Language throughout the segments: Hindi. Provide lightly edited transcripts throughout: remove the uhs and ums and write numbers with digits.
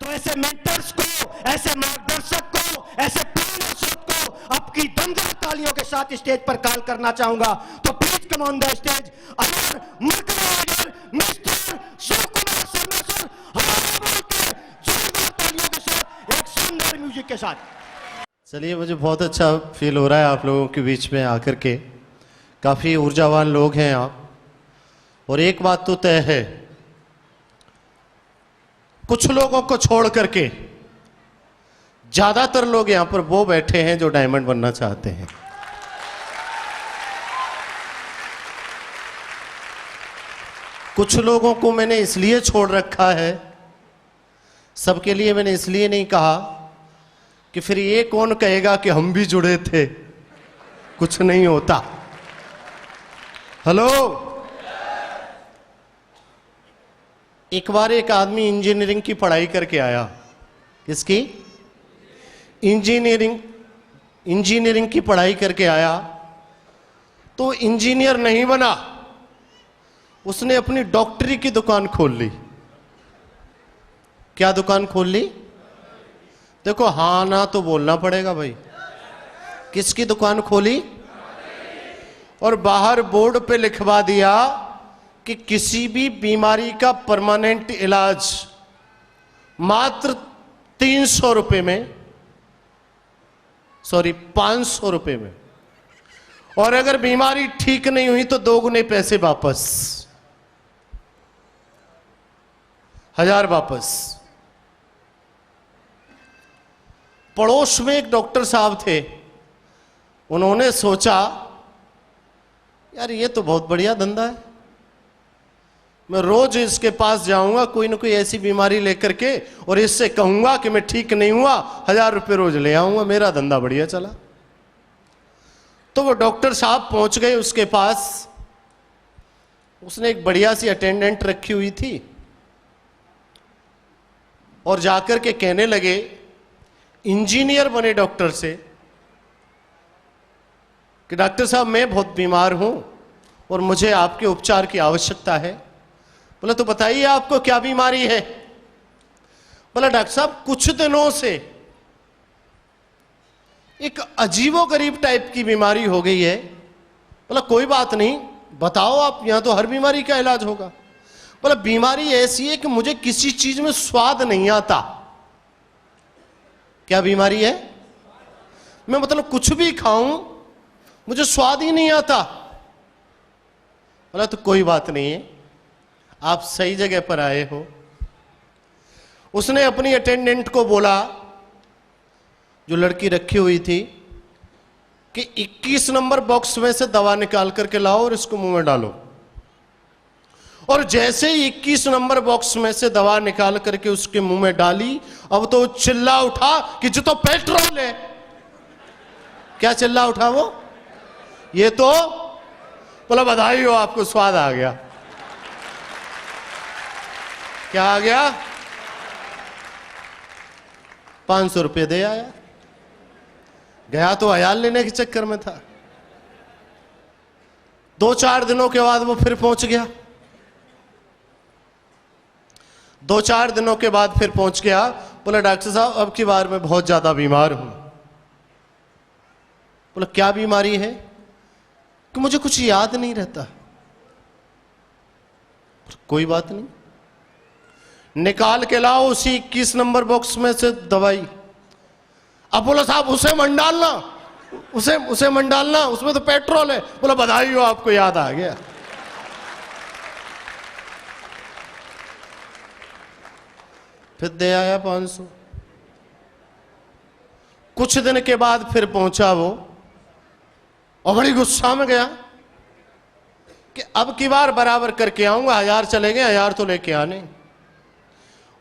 तो ऐसे मेंटर्स को, ऐसे मार्गदर्शक को, ऐसे ट्रेनर्स को आपकी दमदार तालियों के साथ स्टेज पर कॉल करना चाहूंगा। तो please come on the stage our mercury mister Shiv Kumar Sharma sir, हमारे बोलकर जोरदार तालियों के साथ, एक शानदार म्यूजिक के साथ। चलिए, मुझे बहुत अच्छा फील हो रहा है आप लोगों के बीच में आकर के। काफ़ी ऊर्जावान लोग हैं आप, और एक बात तो तय है, कुछ लोगों को छोड़ करके ज्यादातर लोग यहां पर वो बैठे हैं जो डायमंड बनना चाहते हैं। कुछ लोगों को मैंने इसलिए छोड़ रखा है, सबके लिए मैंने इसलिए नहीं कहा कि फिर ये कौन कहेगा कि हम भी जुड़े थे, कुछ नहीं होता। हेलो, एक बार एक आदमी इंजीनियरिंग की पढ़ाई करके आया। किसकी? इंजीनियरिंग की पढ़ाई करके आया, तो इंजीनियर नहीं बना, उसने अपनी डॉक्टरी की दुकान खोल ली। क्या दुकान खोल ली? देखो, हाँ ना तो बोलना पड़ेगा भाई। किसकी दुकान खोली? और बाहर बोर्ड पे लिखवा दिया कि किसी भी बीमारी का परमानेंट इलाज मात्र 300 रुपए में, सॉरी 500 रुपए में, और अगर बीमारी ठीक नहीं हुई तो 2 गुने पैसे वापस, 1000 वापस। पड़ोस में एक डॉक्टर साहब थे, उन्होंने सोचा यार ये तो बहुत बढ़िया धंधा है, मैं रोज इसके पास जाऊंगा कोई ना कोई ऐसी बीमारी लेकर के, और इससे कहूंगा कि मैं ठीक नहीं हुआ, 1000 रुपये रोज ले आऊंगा, मेरा धंधा बढ़िया चला। तो वो डॉक्टर साहब पहुंच गए उसके पास। उसने एक बढ़िया सी अटेंडेंट रखी हुई थी, और जाकर के कहने लगे इंजीनियर बने डॉक्टर से कि डॉक्टर साहब मैं बहुत बीमार हूं और मुझे आपके उपचार की आवश्यकता है। बोला तो बताइए आपको क्या बीमारी है? बोला डॉक्टर साहब कुछ दिनों से एक अजीबोगरीब टाइप की बीमारी हो गई है। बोला कोई बात नहीं, बताओ आप, यहां तो हर बीमारी का इलाज होगा। बोला बीमारी ऐसी है कि मुझे किसी चीज में स्वाद नहीं आता। क्या बीमारी है? मैं मतलब कुछ भी खाऊं मुझे स्वाद ही नहीं आता। बोला तो कोई बात नहीं है, आप सही जगह पर आए हो। उसने अपनी अटेंडेंट को बोला, जो लड़की रखी हुई थी, कि 21 नंबर बॉक्स में से दवा निकाल करके लाओ और इसको मुंह में डालो। और जैसे ही 21 नंबर बॉक्स में से दवा निकाल करके उसके मुंह में डाली, अब तो चिल्ला उठा कि जो तो पेट्रोल है। क्या चिल्ला उठा वो? ये तो, बोला बधाई हो आपको स्वाद आ गया। क्या आ गया? 500 रुपये दे आया। गया तो अयाल लेने के चक्कर में था। 2-4 दिनों के बाद वो फिर पहुंच गया। 2-4 दिनों के बाद फिर पहुंच गया। बोला डॉक्टर साहब अब की बार मैं बहुत ज्यादा बीमार हूं। बोला क्या बीमारी है? कि मुझे कुछ याद नहीं रहता। कोई बात नहीं, निकाल के लाओ उसी 21 नंबर बॉक्स में से दवाई। अब बोला साहब उसे मन डालना, उसे मन डालना, उसमें तो पेट्रोल है। बोला बधाई हो आपको याद आ गया। फिर दे आया 500। कुछ दिन के बाद फिर पहुंचा वो, और बड़ी गुस्सा में गया कि अब की बार बराबर करके आऊंगा, 1000 चले गए, 1000 तो लेके आने।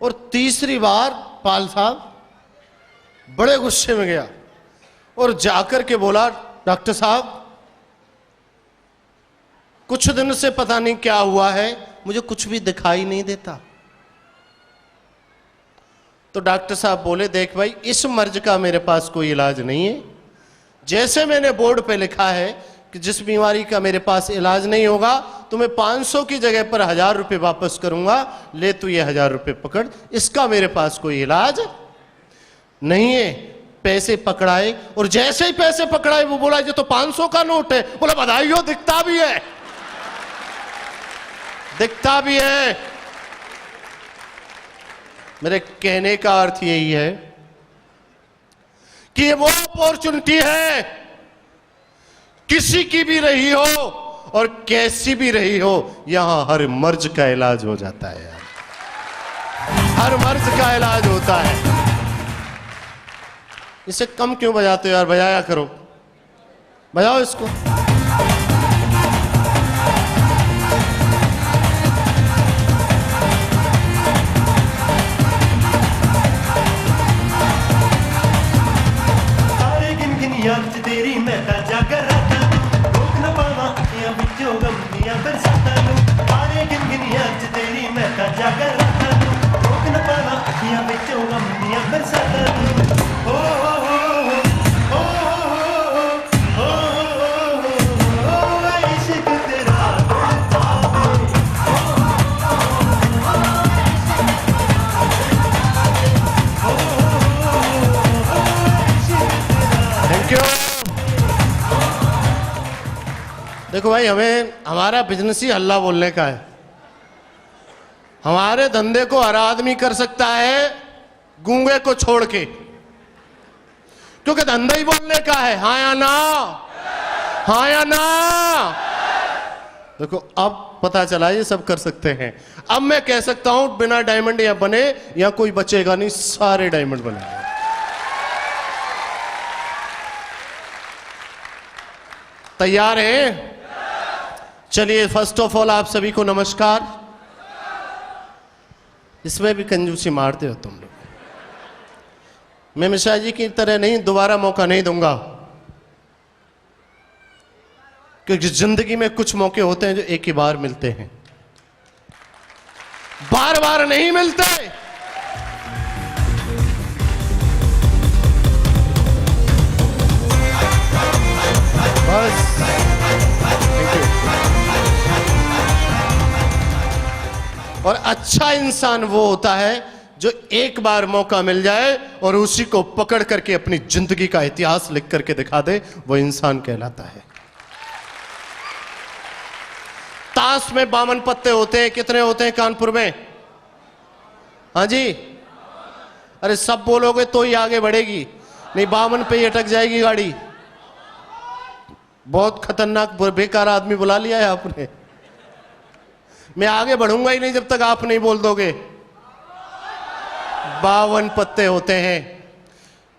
और तीसरी बार पाल साहब बड़े गुस्से में गया और जाकर के बोला डॉक्टर साहब कुछ दिन से पता नहीं क्या हुआ है, मुझे कुछ भी दिखाई नहीं देता। तो डॉक्टर साहब बोले देख भाई, इस मर्ज का मेरे पास कोई इलाज नहीं है। जैसे मैंने बोर्ड पे लिखा है कि जिस बीमारी का मेरे पास इलाज नहीं होगा तो मैं 500 की जगह पर 1000 रुपये वापस करूंगा, ले तू ये 1000 रुपये पकड़, इसका मेरे पास कोई इलाज नहीं है। पैसे पकड़ाए और जैसे ही पैसे पकड़ाए वो बोला ये तो 500 का नोट है। बोला बधाई हो, दिखता भी है, दिखता भी है। मेरे कहने का अर्थ यही है कि वो अपॉर्चुनिटी है, किसी की भी रही हो और कैसी भी रही हो, यहां हर मर्ज का इलाज हो जाता है यार, हर मर्ज का इलाज होता है। इसे कम क्यों बजाते हो यार, बजाया करो, बजाओ इसको। सारे गिन गिन याद च तेरी मैं तां जागर रातां नूं, रोक ना पावां अखियां विचों गम दियां बरसातां नूं। सारे गिन गिन याद च तेरी मैं तां जागर रातां नूं, रोक ना पावां अखियां विचों गम दियां बरसातां नूं। देखो भाई, हमें हमारा बिजनेस ही हल्ला बोलने का है। हमारे धंधे को हर आदमी कर सकता है गूंगे को छोड़ के, क्योंकि धंधा ही बोलने का है। हाँ या ना, हाँ या ना। देखो अब पता चला ये सब कर सकते हैं। अब मैं कह सकता हूं बिना डायमंड या बने या कोई बचेगा नहीं, सारे डायमंड बनेंगे। तैयार हैं? चलिए, फर्स्ट ऑफ ऑल आप सभी को नमस्कार। इसमें भी कंजूसी मारते हो तुम लोग। मैं मिश्रा जी की तरह नहीं, दोबारा मौका नहीं दूंगा, क्योंकि जिंदगी में कुछ मौके होते हैं जो एक ही बार मिलते हैं, बार बार नहीं मिलते। बस और अच्छा इंसान वो होता है जो एक बार मौका मिल जाए और उसी को पकड़ करके अपनी जिंदगी का इतिहास लिख करके दिखा दे, वो इंसान कहलाता है। ताश में 52 पत्ते होते हैं, कितने होते हैं कानपुर में? हाँ जी, अरे सब बोलोगे तो ही आगे बढ़ेगी, नहीं 52 पे ही अटक जाएगी गाड़ी। बहुत खतरनाक बेकार आदमी बुला लिया है आपने। मैं आगे बढ़ूंगा ही नहीं जब तक आप नहीं बोल दोगे। 52 पत्ते होते हैं।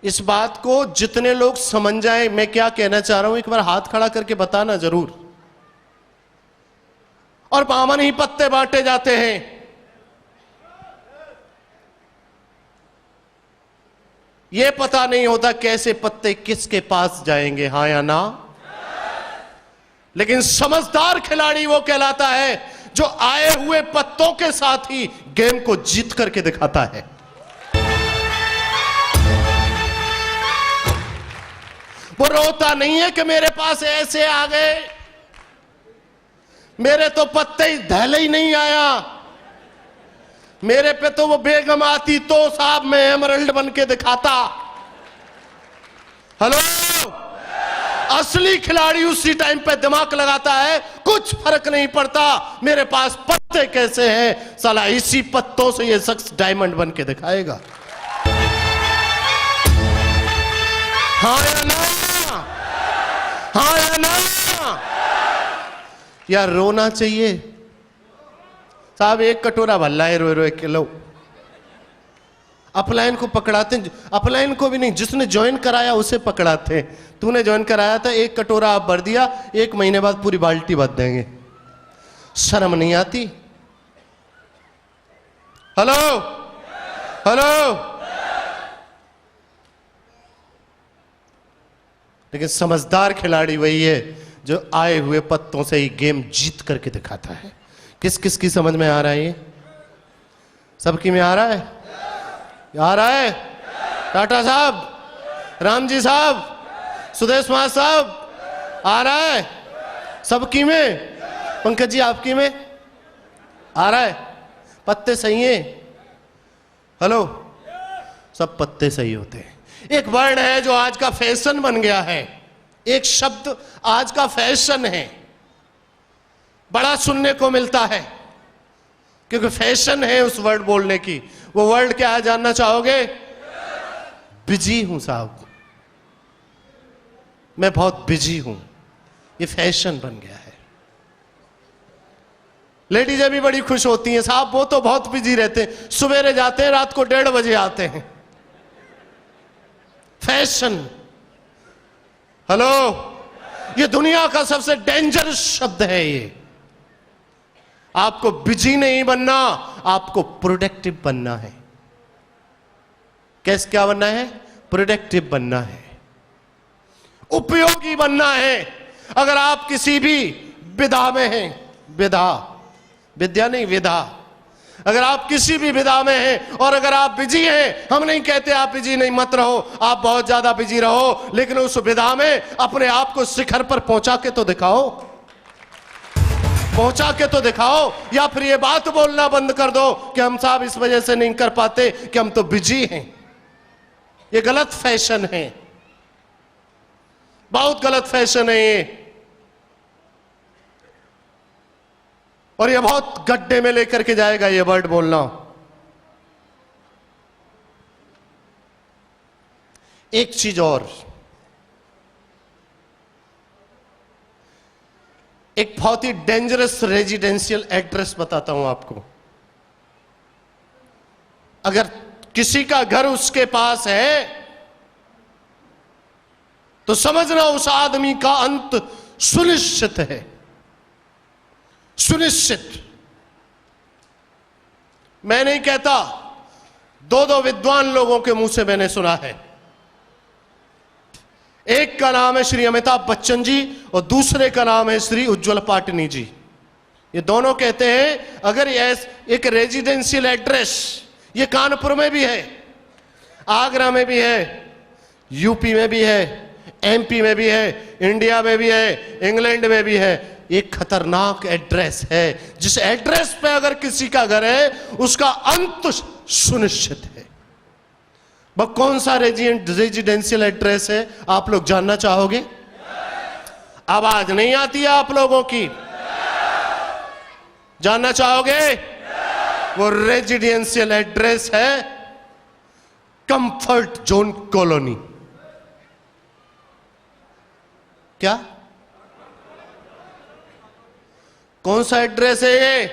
इस बात को जितने लोग समझ जाएं मैं क्या कहना चाह रहा हूं, एक बार हाथ खड़ा करके बताना जरूर। और 52 ही पत्ते बांटे जाते हैं। यह पता नहीं होता कैसे पत्ते किसके पास जाएंगे, हां या ना। लेकिन समझदार खिलाड़ी वो कहलाता है जो आए हुए पत्तों के साथ ही गेम को जीत करके दिखाता है। वो रोता नहीं है कि मेरे पास ऐसे आ गए, मेरे तो पत्ते ही धैले ही नहीं आया, मेरे पे तो वो बेगम आती तो साहब मैं एमरल्ड बन के दिखाता। हेलो, असली खिलाड़ी उसी टाइम पे दिमाग लगाता है, कुछ फर्क नहीं पड़ता मेरे पास पत्ते कैसे हैं, साला इसी पत्तों से ये शख्स डायमंड बन के दिखाएगा। हाँ या ना, हाँ या ना। यार रोना चाहिए साहब, एक कटोरा भल्ला है रोए रोए के लो। अपलाइन को पकड़ाते, अपलाइन को भी नहीं, जिसने ज्वाइन कराया उसे पकड़ाते। तूने ज्वाइन कराया था, एक कटोरा आप भर दिया, 1 महीने बाद पूरी बाल्टी भर देंगे। शर्म नहीं आती? Hello hello. लेकिन समझदार खिलाड़ी वही है जो आए हुए पत्तों से ही गेम जीत करके दिखाता है। किस किस की समझ में आ रहा है? ये सबकी में आ रहा है? आ रहा है? टाटा साहब, रामजी साहब, सुदेश महाराज साहब, आ रहा है? सबकी में? पंकज जी आपकी में आ रहा है? पत्ते सही हैं? हेलो, सब पत्ते सही होते हैं। एक वर्ड है जो आज का फैशन बन गया है, एक शब्द आज का फैशन है, बड़ा सुनने को मिलता है क्योंकि फैशन है उस वर्ड बोलने की। वो वर्ड क्या है जानना चाहोगे? बिजी हूं साहब, मैं बहुत बिजी हूं, ये फैशन बन गया है। लेडीजें भी बड़ी खुश होती हैं, साहब वो तो बहुत बिजी रहते हैं, सवेरे जाते हैं रात को 1:30 बजे आते हैं। फैशन। हेलो, ये दुनिया का सबसे डेंजरस शब्द है ये। आपको बिजी नहीं बनना, आपको प्रोडक्टिव बनना है। कैसे, क्या बनना है? प्रोडक्टिव बनना है, उपयोगी बनना है। अगर आप किसी भी विधा में हैं, विधा, विद्या नहीं विधा, अगर आप किसी भी विधा में हैं और अगर आप बिजी हैं, हम नहीं कहते आप बिजी नहीं मत रहो, आप बहुत ज्यादा बिजी रहो, लेकिन उस विधा में अपने आप को शिखर पर पहुंचा के तो दिखाओ, पहुंचा के तो दिखाओ। या फिर ये बात बोलना बंद कर दो कि हम साहब इस वजह से नहीं कर पाते कि हम तो बिजी हैं। ये गलत फैशन है, बहुत गलत फैशन है ये, और ये बहुत गड्ढे में लेकर के जाएगा ये वर्ड बोलना। एक चीज और, एक बहुत ही डेंजरस रेजिडेंशियल एड्रेस बताता हूं आपको। अगर किसी का घर उसके पास है तो समझना उस आदमी का अंत सुनिश्चित है, सुनिश्चित। मैं नहीं कहता, दो विद्वान लोगों के मुंह से मैंने सुना है। एक का नाम है श्री अमिताभ बच्चन जी और दूसरे का नाम है श्री उज्ज्वल पाटनी जी। ये दोनों कहते हैं अगर ये एक रेजिडेंशियल एड्रेस, ये कानपुर में भी है, आगरा में भी है, यूपी में भी है, एमपी में भी है, इंडिया में भी है, इंग्लैंड में भी है, एक खतरनाक एड्रेस है जिस एड्रेस पे अगर किसी का घर है उसका अंत सुनिश्चित है। वह कौन सा रेजिडेंशियल एड्रेस है आप लोग जानना चाहोगे? आवाज नहीं आती है आप लोगों की, जानना चाहोगे? वो रेजिडेंशियल एड्रेस है कंफर्ट जोन कॉलोनी। क्या, कौन सा एड्रेस है ये?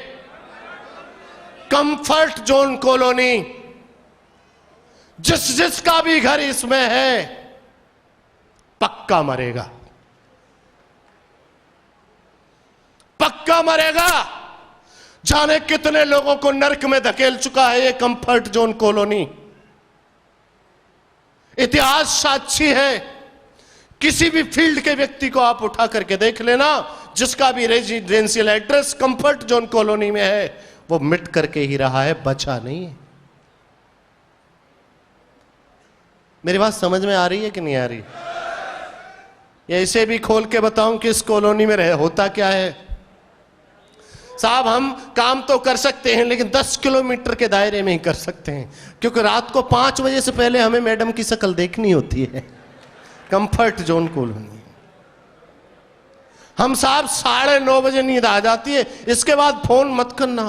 Comfort zone colony. जिसका भी घर इसमें है पक्का मरेगा, पक्का मरेगा। जाने कितने लोगों को नरक में धकेल चुका है ये कंफर्ट जोन कॉलोनी। इतिहास साक्षी है, किसी भी फील्ड के व्यक्ति को आप उठा करके देख लेना, जिसका भी residential address comfort zone colony में है वो मिट करके ही रहा है, बचा नहीं है। मेरी बात समझ में आ रही है कि नहीं आ रही? या इसे भी खोल के बताऊं कि इस कॉलोनी में रहे होता क्या है? साहब हम काम तो कर सकते हैं लेकिन 10 किलोमीटर के दायरे में ही कर सकते हैं, क्योंकि रात को 5 बजे से पहले हमें मैडम की शक्ल देखनी होती है। कंफर्ट जोन कॉलोनी हम साहब 9:30 बजे नींद आ जाती है, इसके बाद फोन मत करना।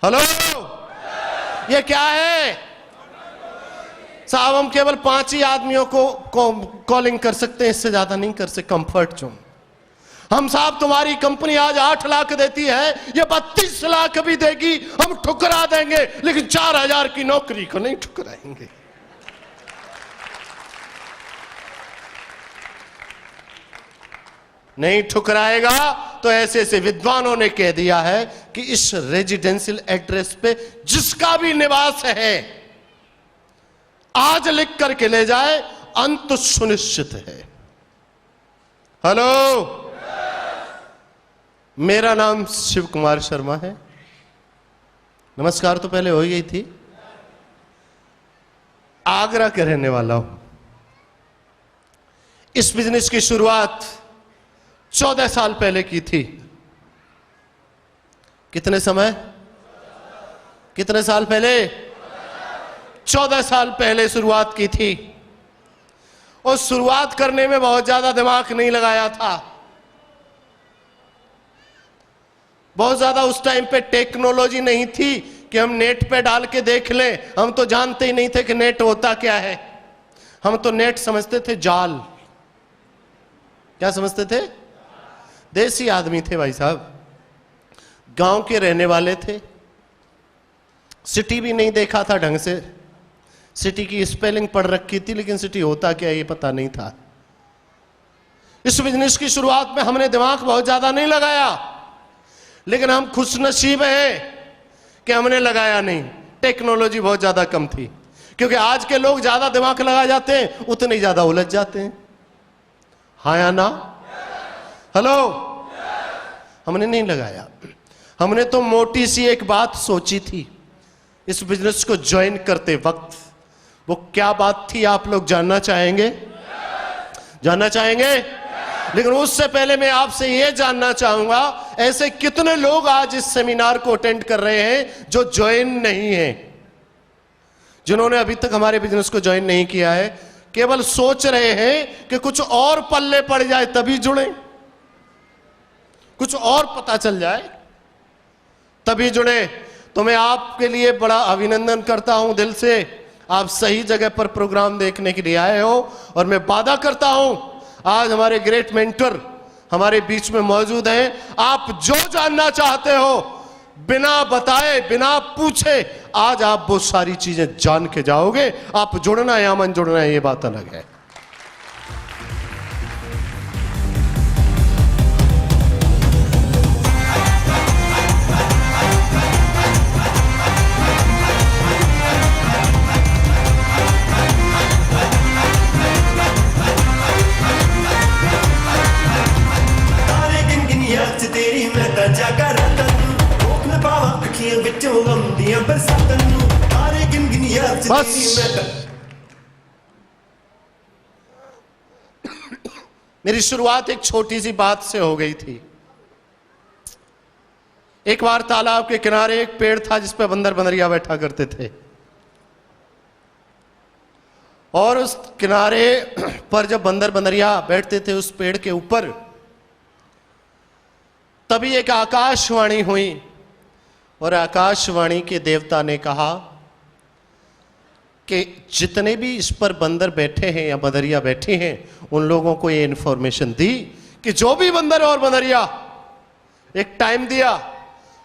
हेलो, ये क्या है साहब? हम केवल 5 ही आदमियों को कॉलिंग कर सकते हैं, इससे ज्यादा नहीं कर सकते। Comfort zone. हम साहब तुम्हारी कंपनी आज 8 लाख देती है, ये 32 लाख भी देगी, हम ठुकरा देंगे, लेकिन 4000 की नौकरी को नहीं ठुकराएंगे। नहीं ठुकराएगा। तो ऐसे ऐसे विद्वानों ने कह दिया है कि इस रेजिडेंशियल एड्रेस पे जिसका भी निवास है आज लिख करके ले जाए, अंत सुनिश्चित है। हेलो, मेरा नाम शिव कुमार शर्मा है। नमस्कार तो पहले हो ही गई थी। आगरा के रहने वाला हूं। इस बिजनेस की शुरुआत 14 साल पहले की थी। कितने साल पहले? 14 साल पहले शुरुआत की थी। और शुरुआत करने में बहुत ज्यादा दिमाग नहीं लगाया था। बहुत ज्यादा उस टाइम पे टेक्नोलॉजी नहीं थी कि हम नेट पे डाल के देख लें। हम तो जानते ही नहीं थे कि नेट होता क्या है। हम तो नेट समझते थे जाल। क्या समझते थे? देसी आदमी थे भाई साहब, गांव के रहने वाले थे, सिटी भी नहीं देखा था ढंग से। सिटी की स्पेलिंग पढ़ रखी थी लेकिन सिटी होता क्या ये पता नहीं था। इस बिजनेस की शुरुआत में हमने दिमाग बहुत ज्यादा नहीं लगाया, लेकिन हम खुशनसीब हैं कि हमने लगाया नहीं। टेक्नोलॉजी बहुत ज्यादा कम थी, क्योंकि आज के लोग ज्यादा दिमाग लगा जाते हैं उतने ही ज्यादा उलझ जाते हैं। हाँ या ना? हेलो? हमने नहीं लगाया। हमने तो मोटी सी एक बात सोची थी इस बिजनेस को ज्वाइन करते वक्त। वो क्या बात थी आप लोग जानना चाहेंगे? जानना चाहेंगे? लेकिन उससे पहले मैं आपसे यह जानना चाहूंगा, ऐसे कितने लोग आज इस सेमिनार को अटेंड कर रहे हैं जो ज्वाइन नहीं है? जिन्होंने अभी तक हमारे बिजनेस को ज्वाइन नहीं किया है, केवल सोच रहे हैं कि कुछ और पल्ले पड़ जाए तभी जुड़े, कुछ और पता चल जाए तभी जुड़े। तो मैं आपके लिए बड़ा अभिनंदन करता हूं दिल से। आप सही जगह पर प्रोग्राम देखने के लिए आए हो, और मैं वादा करता हूं आज हमारे ग्रेट मेंटर हमारे बीच में मौजूद हैं। आप जो जानना चाहते हो बिना बताए बिना पूछे आज आप वो सारी चीजें जान के जाओगे। आप जुड़ना या मन जुड़ना है ये बात अलग है। बस मेरी शुरुआत एक छोटी सी बात से हो गई थी। एक बार तालाब के किनारे एक पेड़ था जिस पे बंदर बंदरिया बैठा करते थे, और उस किनारे पर जब बंदर बंदरिया बैठते थे उस पेड़ के ऊपर, तभी एक आकाशवाणी हुई, और आकाशवाणी के देवता ने कहा कि जितने भी इस पर बंदर बैठे हैं या बंदरिया बैठी हैं उन लोगों को ये इंफॉर्मेशन दी कि जो भी बंदर और बंदरिया, एक टाइम दिया,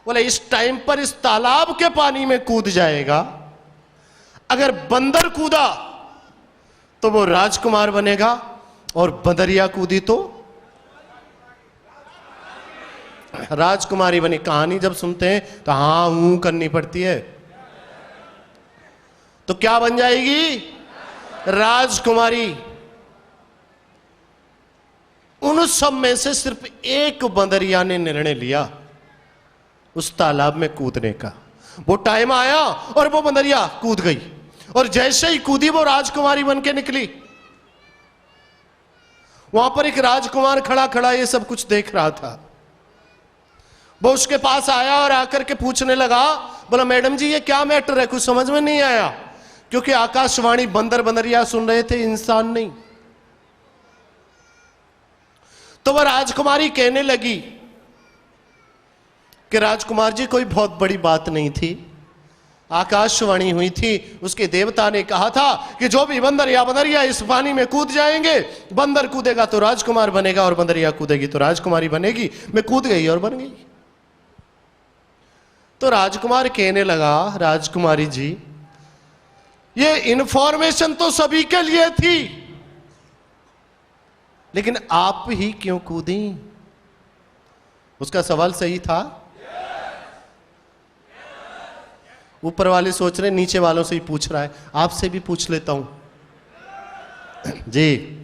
बोले इस टाइम पर इस तालाब के पानी में कूद जाएगा, अगर बंदर कूदा तो वो राजकुमार बनेगा, और बंदरिया कूदी तो राजकुमारी बनी। कहानी जब सुनते हैं तो हाँ हूं करनी पड़ती है। तो क्या बन जाएगी? राजकुमारी। उन सब में से सिर्फ एक बंदरिया ने निर्णय लिया उस तालाब में कूदने का। वो टाइम आया और वो बंदरिया कूद गई, और जैसे ही कूदी वो राजकुमारी बन के निकली। वहां पर एक राजकुमार खड़ा खड़ा ये सब कुछ देख रहा था। वो उसके पास आया और आकर के पूछने लगा, बोला मैडम जी ये क्या मैटर है? कुछ समझ में नहीं आया, क्योंकि आकाशवाणी बंदर बंदरिया सुन रहे थे, इंसान नहीं। तो वह राजकुमारी कहने लगी कि राजकुमार जी कोई बहुत बड़ी बात नहीं थी, आकाशवाणी हुई थी, उसके देवता ने कहा था कि जो भी बंदर या बंदरिया इस पानी में कूद जाएंगे, बंदर कूदेगा तो राजकुमार बनेगा और बंदरिया कूदेगी तो राजकुमारी बनेगी। मैं कूद गई और बन गई। तो राजकुमार कहने लगा, राजकुमारी जी ये इंफॉर्मेशन तो सभी के लिए थी, लेकिन आप ही क्यों कूदी? उसका सवाल सही था। ऊपर वाले सोच रहे नीचे वालों से ही पूछ रहा है, आपसे भी पूछ लेता हूं जी,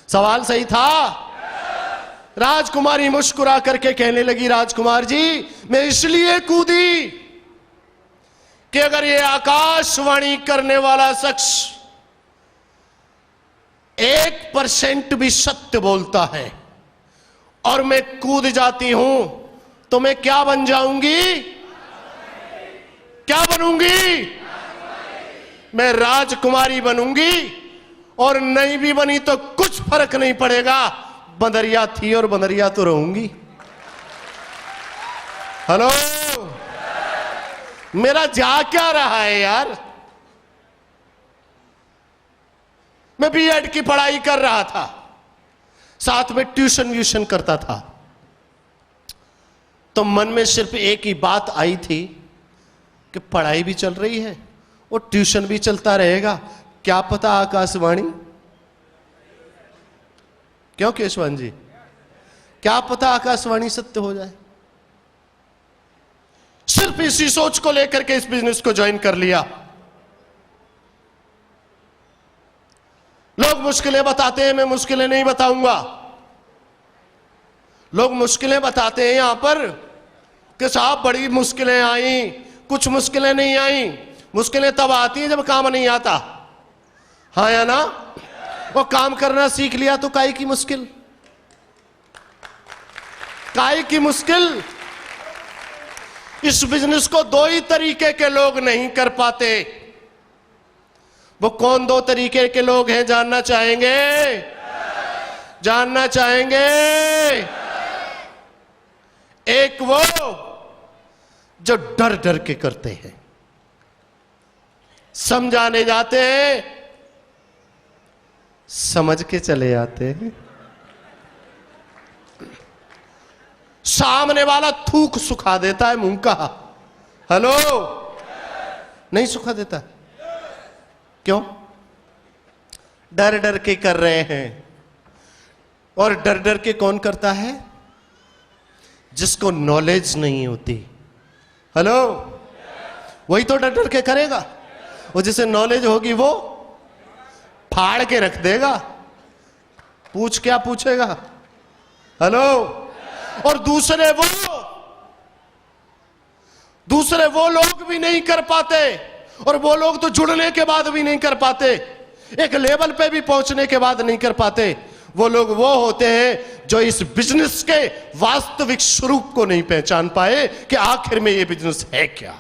सवाल सही था। राजकुमारी मुस्कुरा करके कहने लगी, राजकुमार जी मैं इसलिए कूदी कि अगर ये आकाशवाणी करने वाला शख्स 1% भी सत्य बोलता है और मैं कूद जाती हूं तो मैं क्या बन जाऊंगी? क्या बनूंगी? मैं राजकुमारी बनूंगी। और नहीं भी बनी तो कुछ फर्क नहीं पड़ेगा, बंदरिया थी और बंदरिया तो रहूंगी। हेलो, मेरा जा क्या रहा है यार? मैं बीएड की पढ़ाई कर रहा था, साथ में ट्यूशन व्यूशन करता था, तो मन में सिर्फ एक ही बात आई थी कि पढ़ाई भी चल रही है और ट्यूशन भी चलता रहेगा, क्या पता आकाशवाणी, क्यों केशवान जी, क्या पता आकाशवाणी सत्य हो जाए। सिर्फ इसी सोच को लेकर के इस बिजनेस को ज्वाइन कर लिया। लोग मुश्किलें बताते हैं, मैं मुश्किलें नहीं बताऊंगा। लोग मुश्किलें बताते हैं यहां पर कि साहब बड़ी मुश्किलें आई, कुछ मुश्किलें नहीं आई। मुश्किलें तब आती हैं जब काम नहीं आता, हाँ या ना? वो काम करना सीख लिया तो काहे की मुश्किल, काहे की मुश्किल। इस बिजनेस को दो ही तरीके के लोग नहीं कर पाते। वो कौन दो तरीके के लोग हैं, जानना चाहेंगे? जानना चाहेंगे? एक वो जो डर डर के करते हैं, समझाने जाते हैं, समझ के चले आते हैं। सामने वाला थूक सुखा देता है मुंह का, हेलो, नहीं सुखा देता। क्यों? डर डर के कर रहे हैं। और डर डर के कौन करता है? जिसको नॉलेज नहीं होती। हेलो, वही तो डर डर के करेगा। वो जिसे नॉलेज होगी वो फाड़ के रख देगा, पूछ क्या पूछेगा? हेलो। और दूसरे वो लोग भी नहीं कर पाते, और वो लोग तो जुड़ने के बाद भी नहीं कर पाते, एक लेवल पे भी पहुंचने के बाद नहीं कर पाते। वो लोग वो होते हैं जो इस बिजनेस के वास्तविक स्वरूप को नहीं पहचान पाए कि आखिर में ये बिजनेस है क्या।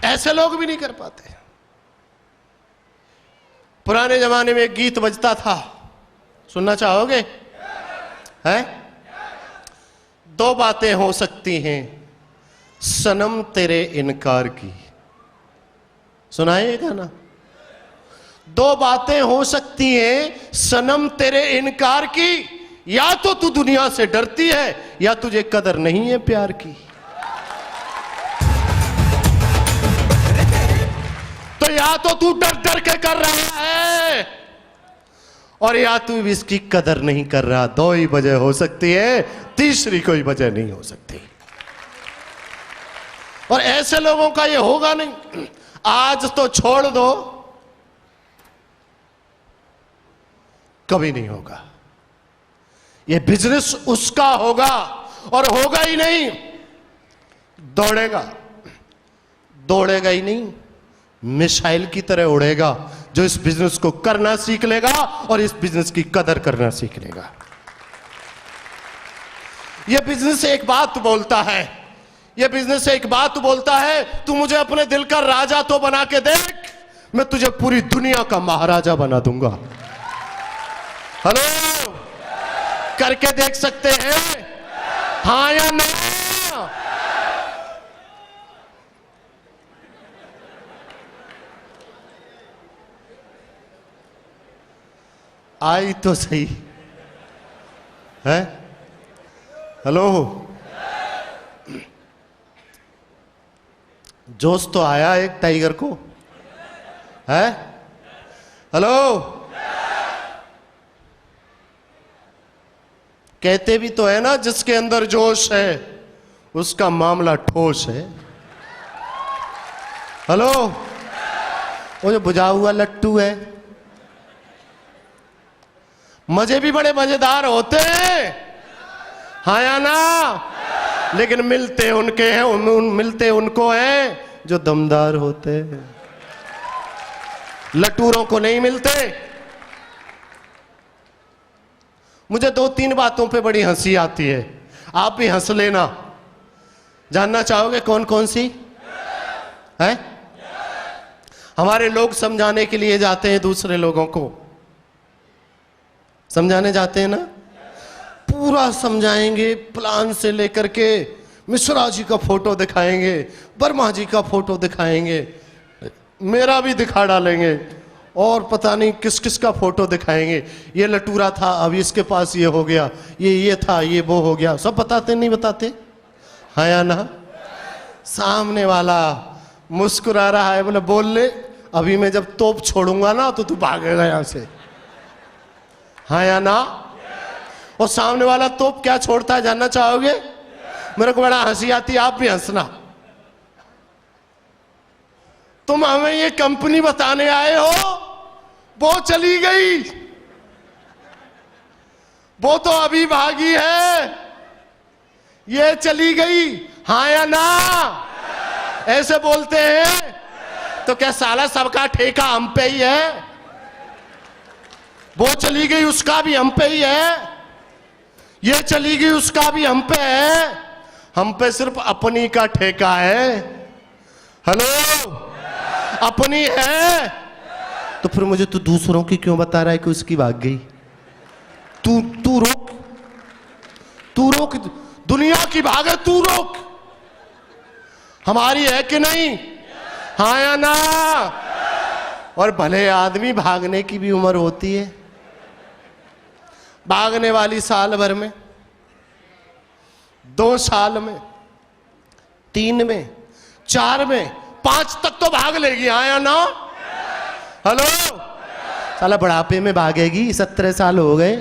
ऐसे लोग भी नहीं कर पाते। पुराने जमाने में एक गीत बजता था, सुनना चाहोगे? है? दो बातें हो सकती हैं सनम तेरे इनकार की। सुनाए गाना? दो बातें हो सकती हैं सनम तेरे इनकार की, या तो तू दुनिया से डरती है या तुझे कदर नहीं है प्यार की। तो या तो तू डर डर के कर रहा है और या तू इसकी कदर नहीं कर रहा। दो ही वजह हो सकती है, तीसरी कोई वजह नहीं हो सकती। और ऐसे लोगों का ये होगा नहीं। आज तो छोड़ दो, कभी नहीं होगा। ये बिजनेस उसका होगा, और होगा ही नहीं, दौड़ेगा। दौड़ेगा ही नहीं, मिसाइल की तरह उड़ेगा। जो इस बिजनेस को करना सीख लेगा और इस बिजनेस की कदर करना सीख लेगा। यह बिजनेस एक बात बोलता है, यह बिजनेस एक बात बोलता है, तू मुझे अपने दिल का राजा तो बना के देख, मैं तुझे पूरी दुनिया का महाराजा बना दूंगा। हेलो, करके देख सकते हैं, हाँ या नहीं? आई तो सही है। हेलो, जोश तो आया एक टाइगर को, है? हेलो, कहते भी तो है ना, जिसके अंदर जोश है उसका मामला ठोस है। हेलो, वो जो बुझा हुआ लट्टू है, मजे भी बड़े मजेदार होते हैं, हाँ या ना? लेकिन मिलते उनके हैं, मिलते उनको हैं जो दमदार होते हैं, लटूरों को नहीं मिलते। मुझे 2-3 बातों पे बड़ी हंसी आती है, आप भी हंस लेना। जानना चाहोगे कौन कौन सी है? हमारे लोग समझाने के लिए जाते हैं, दूसरे लोगों को समझाने जाते हैं ना, पूरा समझाएंगे, प्लान से लेकर के मिश्रा जी का फोटो दिखाएंगे, वर्मा जी का फोटो दिखाएंगे, मेरा भी दिखा डालेंगे, और पता नहीं किस किस का फोटो दिखाएंगे। ये लटूरा था, अब इसके पास ये हो गया, ये था, ये वो हो गया, सब बताते नहीं बताते, हाँ या ना? सामने वाला मुस्कुरा रहा है, बोले बोल ले, अभी मैं जब तोप छोड़ूंगा ना तो तू भागेगा यहां से, हाँ या ना? और सामने वाला तोप क्या छोड़ता है जानना चाहोगे? मेरे को बड़ा हंसी आती है, आप भी हंसना। तुम हमें ये कंपनी बताने आए हो, वो चली गई, वो तो अभी भागी है, ये चली गई, हाँ या ना? ऐसे बोलते हैं। तो क्या साला सबका ठेका हम पे ही है? वो चली गई उसका भी हम पे ही है, ये चली गई उसका भी हम पे है, हम पे सिर्फ अपनी का ठेका है। हेलो, अपनी है तो फिर मुझे तू दूसरों की क्यों बता रहा है कि उसकी भाग गई? तू रोक, तू रोक, दुनिया की भागे तू रोक, हमारी है कि नहीं, हाँ या ना? और भले आदमी भागने की भी उम्र होती है, भागने वाली साल भर में, 2 साल में, 3 में, 4 में, 5 तक तो भाग लेगी, हाँ या ना? हेलो, साला बुढ़ापे में भागेगी, 17 साल हो गए।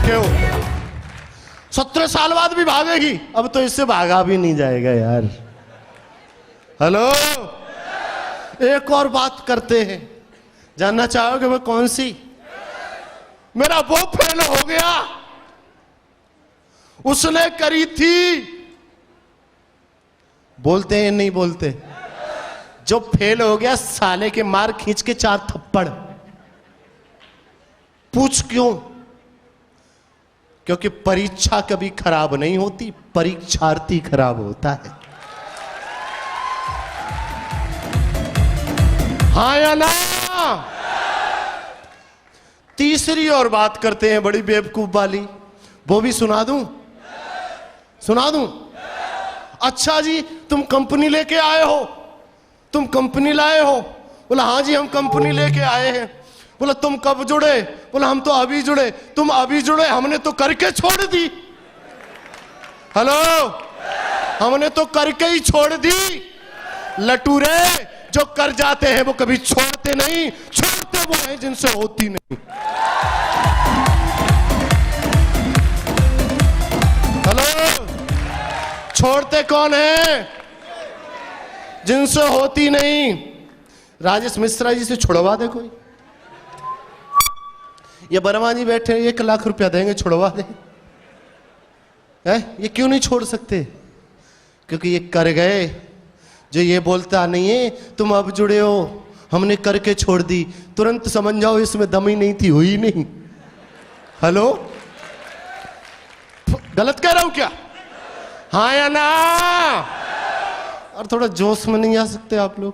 क्यों? 17 साल बाद भी भागेगी, अब तो इससे भागा भी नहीं जाएगा यार। हेलो, एक और बात करते हैं, जानना चाहोगे वो कौन सी? मेरा वो फेल हो गया, उसने करी थी, बोलते हैं नहीं बोलते? जो फेल हो गया साले के मार खींच के 4 थप्पड़। पूछ क्यों? क्योंकि परीक्षा कभी खराब नहीं होती, परीक्षार्थी खराब होता है, हाँ या ना? तीसरी और बात करते हैं बड़ी बेवकूफ वाली, वो भी सुना दूं? सुना दूं? अच्छा जी, तुम कंपनी लेके आए हो, तुम कंपनी लाए हो? बोला हाँ जी हम कंपनी लेके आए हैं। बोला तुम कब जुड़े? बोला हम तो अभी जुड़े। तुम अभी जुड़े, हमने तो करके छोड़ दी। हेलो, हमने तो करके ही छोड़ दी। लटूरे जो कर जाते हैं वो कभी छोड़ते नहीं, छोड़ते वो हैं जिनसे होती नहीं। हेलो, छोड़ते कौन है? जिनसे होती नहीं। राजेश मिश्रा जी से छुड़वा दे कोई, ये वर्मा जी बैठे 1 लाख रुपया देंगे, छुड़वा दे। ये क्यों नहीं छोड़ सकते? क्योंकि ये कर गए। जो ये बोलता नहीं है तुम अब जुड़े हो, हमने करके छोड़ दी, तुरंत समझ जाओ इसमें दम ही नहीं थी, हुई नहीं। हेलो, गलत कह रहा हूं क्या? हाँ या ना? और थोड़ा जोश में नहीं आ सकते आप लोग?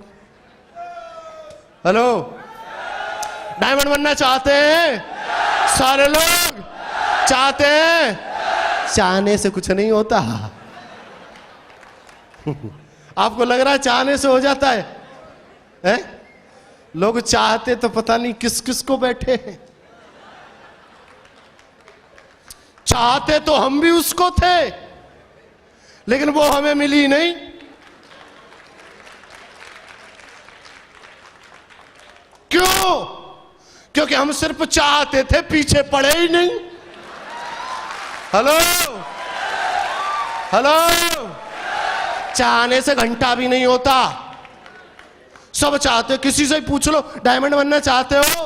हेलो, डायमंड बनना चाहते हैं? सारे लोग चाहते हैं? चाहने से कुछ नहीं होता। आपको लग रहा है चाहने से हो जाता है? हैं? लोग चाहते तो पता नहीं किस किस को बैठे हैं। चाहते तो हम भी उसको थे, लेकिन वो हमें मिली नहीं। क्यों? क्योंकि हम सिर्फ चाहते थे, पीछे पड़े ही नहीं। हेलो हेलो, चाहने से घंटा भी नहीं होता। सब चाहते हो, किसी से पूछ लो डायमंड बनना चाहते हो,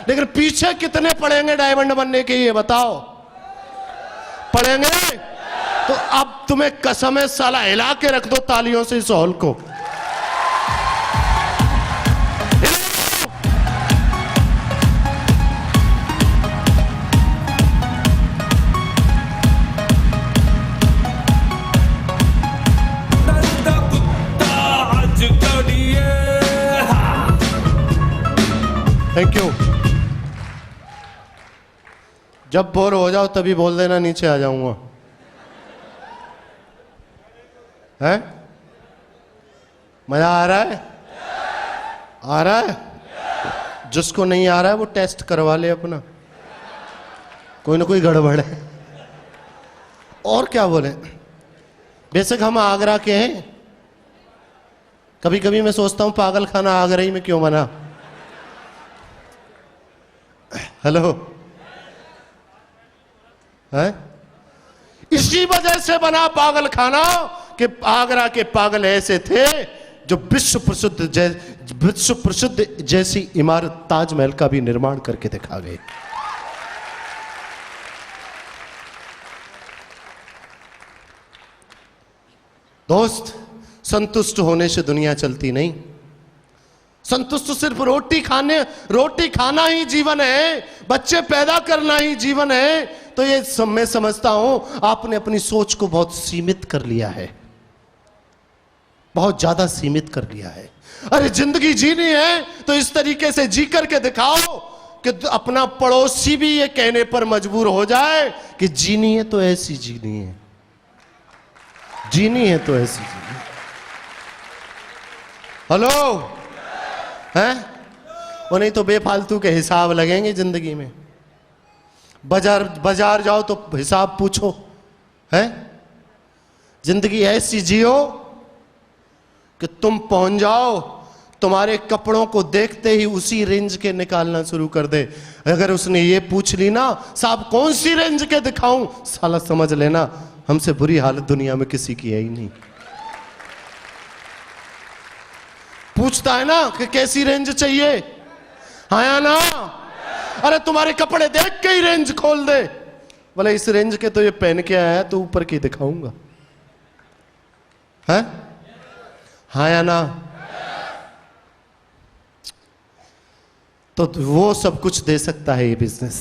लेकिन पीछे कितने पड़ेंगे डायमंड बनने के, ये बताओ। पड़ेंगे? तो अब तुम्हें कसम है साला हिला के रख दो तालियों से इस हॉल को। Thank you. जब बोर हो जाओ तभी बोल देना, नीचे आ जाऊंगा। है मजा आ रहा है? आ रहा है? जिसको नहीं आ रहा है वो टेस्ट करवा ले अपना, कोई ना कोई गड़बड़ है। और क्या बोले, बेशक हम आगरा के हैं, कभी कभी मैं सोचता हूं पागल खाना आगरा ही में क्यों बना। हेलो, है इसी वजह से बना पागल खाना कि आगरा के पागल ऐसे थे जो विश्व प्रसिद्ध जैसी इमारत ताजमहल का भी निर्माण करके दिखा गए। दोस्त, संतुष्ट होने से दुनिया चलती नहीं। संतुष्ट सिर्फ रोटी खाना ही जीवन है, बच्चे पैदा करना ही जीवन है। तो ये मैं समझता हूं आपने अपनी सोच को बहुत सीमित कर लिया है, बहुत ज्यादा सीमित कर लिया है। अरे जिंदगी जीनी है तो इस तरीके से जी करके दिखाओ कि अपना पड़ोसी भी ये कहने पर मजबूर हो जाए कि जीनी है तो ऐसी जीनी है, जीनी है तो ऐसी जीनी है। हेलो, हैं? वो नहीं तो बेफालतू के हिसाब लगेंगे जिंदगी में। बाजार जाओ तो हिसाब पूछो, है? जिंदगी ऐसी जियो कि तुम पहुंच जाओ, तुम्हारे कपड़ों को देखते ही उसी रेंज के निकालना शुरू कर दे। अगर उसने ये पूछ ली ना साहब कौन सी रेंज के दिखाऊं, साला समझ लेना हमसे बुरी हालत दुनिया में किसी की है ही नहीं। पूछता है ना कि कैसी रेंज चाहिए, हाँ या ना? अरे तुम्हारे कपड़े देख के ही रेंज खोल दे, बोले इस रेंज के तो ये पहन के आया तो ऊपर की दिखाऊंगा, है? हाँ या ना? तो वो सब कुछ दे सकता है ये बिजनेस।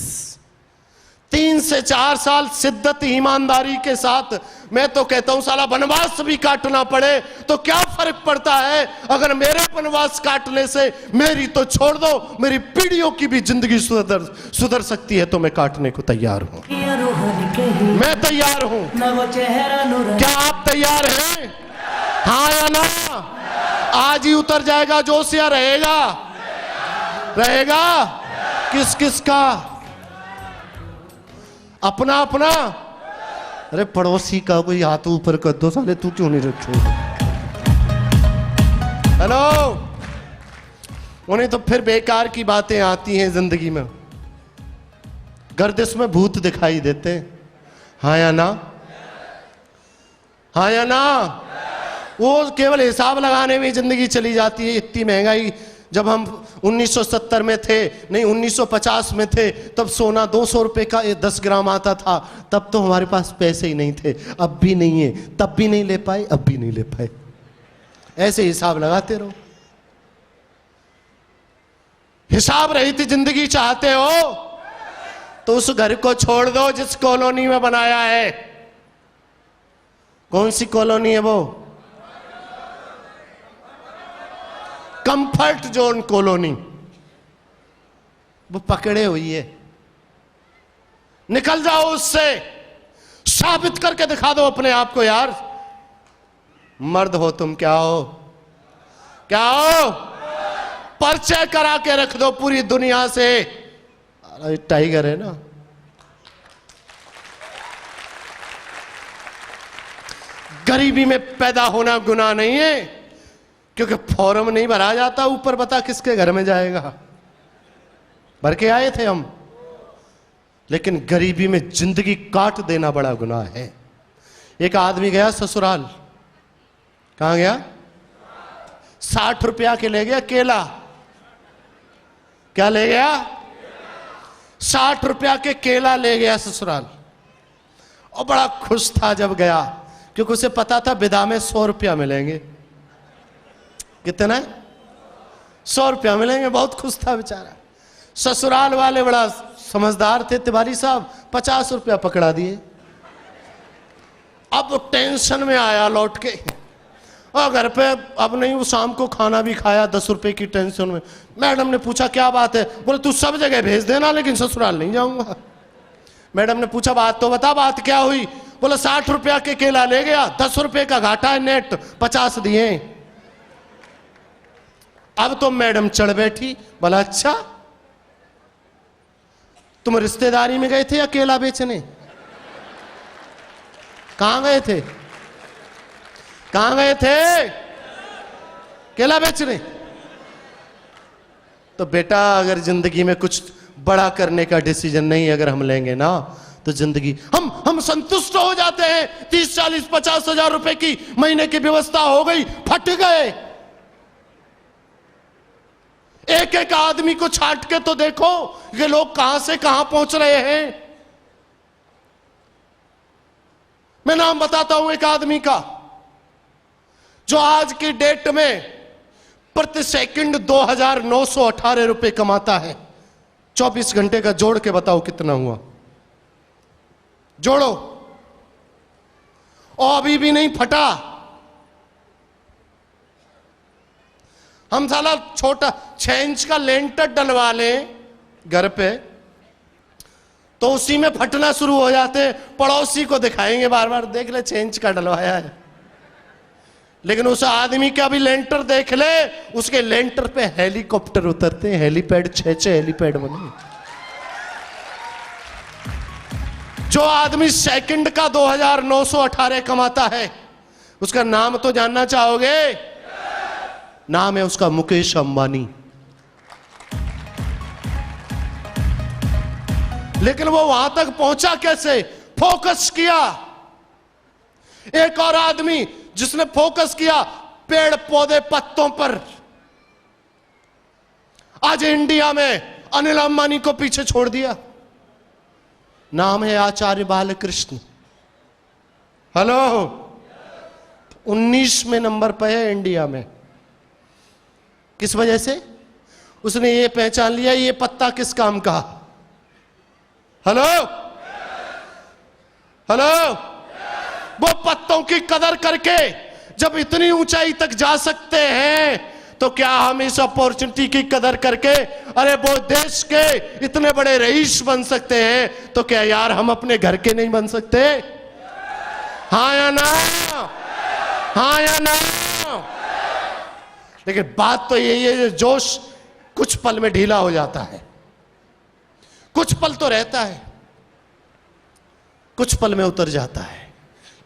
3 से 4 साल शिद्दत ईमानदारी के साथ, मैं तो कहता हूं साला वनवास भी काटना पड़े तो क्या फर्क पड़ता है। अगर मेरे वनवास काटने से, मेरी तो छोड़ दो, मेरी पीढ़ियों की भी जिंदगी सुधर सकती है तो मैं काटने को तैयार हूं, मैं तैयार हूं। क्या आप तैयार हैं? हाँ या ना? आज ही उतर जाएगा जोश या रहेगा? रहेगा। किस किस का? अपना अपना। अरे पड़ोसी का कोई हाथ ऊपर कर दो, साले तू क्यों नहीं रखे? हेलो, उन्हें तो फिर बेकार की बातें आती हैं जिंदगी में, गर्दिश में भूत दिखाई देते हैं। हाँ या ना? हाँ या ना? वो केवल हिसाब लगाने में जिंदगी चली जाती है। इतनी महंगाई, जब हम 1970 में थे, नहीं 1950 में थे, तब सोना 200 रुपए का 10 ग्राम आता था। तब तो हमारे पास पैसे ही नहीं थे, अब भी नहीं है। तब भी नहीं ले पाए, अब भी नहीं ले पाए। ऐसे हिसाब लगाते रहो। हिसाब रहित जिंदगी चाहते हो तो उस घर को छोड़ दो जिस कॉलोनी में बनाया है। कौन सी कॉलोनी है वो? Comfort zone colony. वो पकड़े हुई है, निकल जाओ उससे। साबित करके दिखा दो अपने आप को यार, मर्द हो तुम। क्या हो? क्या हो? परिचय करा के रख दो पूरी दुनिया से। अरे टाइगर है ना। गरीबी में पैदा होना गुनाह नहीं है, क्योंकि फॉर्म नहीं भरा जाता, ऊपर बता किसके घर में जाएगा। भर के आए थे हम, लेकिन गरीबी में जिंदगी काट देना बड़ा गुनाह है। एक आदमी गया ससुराल, कहां गया? 60 रुपया के ले गया केला। क्या ले गया? 60 रुपया के केला ले गया ससुराल, और बड़ा खुश था जब गया, क्योंकि उसे पता था विदा में 100 रुपया मिलेंगे। कितना? 100 रुपया मिलेंगे। बहुत खुश था बेचारा। ससुराल वाले बड़ा समझदार थे, तिवारी साहब 50 रुपया पकड़ा दिए। अब टेंशन में आया लौट के, और घर पे अब नहीं, वो शाम को खाना भी खाया 10 रुपए की टेंशन में। मैडम ने पूछा क्या बात है? बोले तू सब जगह भेज देना, लेकिन ससुराल नहीं जाऊंगा। मैडम ने पूछा बात तो बता, बात क्या हुई? बोले 60 रुपया के केला ले गया, 10 रुपए का घाटा है, नेट 50 दिए। अब तो मैडम चढ़ बैठी। बोला अच्छा, तुम रिश्तेदारी में गए थे या केला बेचने? कहां गए थे? कहां गए थे? केला बेचने। तो बेटा, अगर जिंदगी में कुछ बड़ा करने का डिसीजन नहीं अगर हम लेंगे ना, तो जिंदगी हम संतुष्ट हो जाते हैं। 30, 40, 50 हजार रुपए की महीने की व्यवस्था हो गई, फट गए। एक एक आदमी को छांट के तो देखो कि लोग कहां से कहां पहुंच रहे हैं। मैं नाम बताता हूं एक आदमी का, जो आज की डेट में प्रति सेकंड 2918 रुपए कमाता है। 24 घंटे का जोड़ के बताओ कितना हुआ? जोड़ो। और अभी भी नहीं फटा। हम साला छोटा 6 इंच का लेंटर डलवा लें घर पे, तो उसी में फटना शुरू हो जाते। पड़ोसी को दिखाएंगे बार बार, देख ले 6 इंच का डलवाया है। लेकिन उस आदमी का भी लेंटर देख ले, उसके लेंटर पे हेलीकॉप्टर उतरते हैं, हेलीपैड 6 हेलीपैड बने। जो आदमी सेकंड का 2918 कमाता है, उसका नाम तो जानना चाहोगे? नाम है उसका मुकेश अंबानी। लेकिन वो वहां तक पहुंचा कैसे? फोकस किया। एक और आदमी जिसने फोकस किया पेड़ पौधे पत्तों पर, आज इंडिया में अनिल अंबानी को पीछे छोड़ दिया। नाम है आचार्य बालकृष्ण। हेलो, 19वें नंबर पर है इंडिया में। किस वजह से? उसने ये पहचान लिया ये पत्ता किस काम का। हेलो हेलो, वो पत्तों की कदर करके जब इतनी ऊंचाई तक जा सकते हैं, तो क्या हम इस अपॉर्चुनिटी की कदर करके, अरे वो देश के इतने बड़े रईस बन सकते हैं, तो क्या यार हम अपने घर के नहीं बन सकते? हाँ या ना? हाँ या ना? लेकिन बात तो यही है, जोश कुछ पल में ढीला हो जाता है। कुछ पल तो रहता है, कुछ पल में उतर जाता है।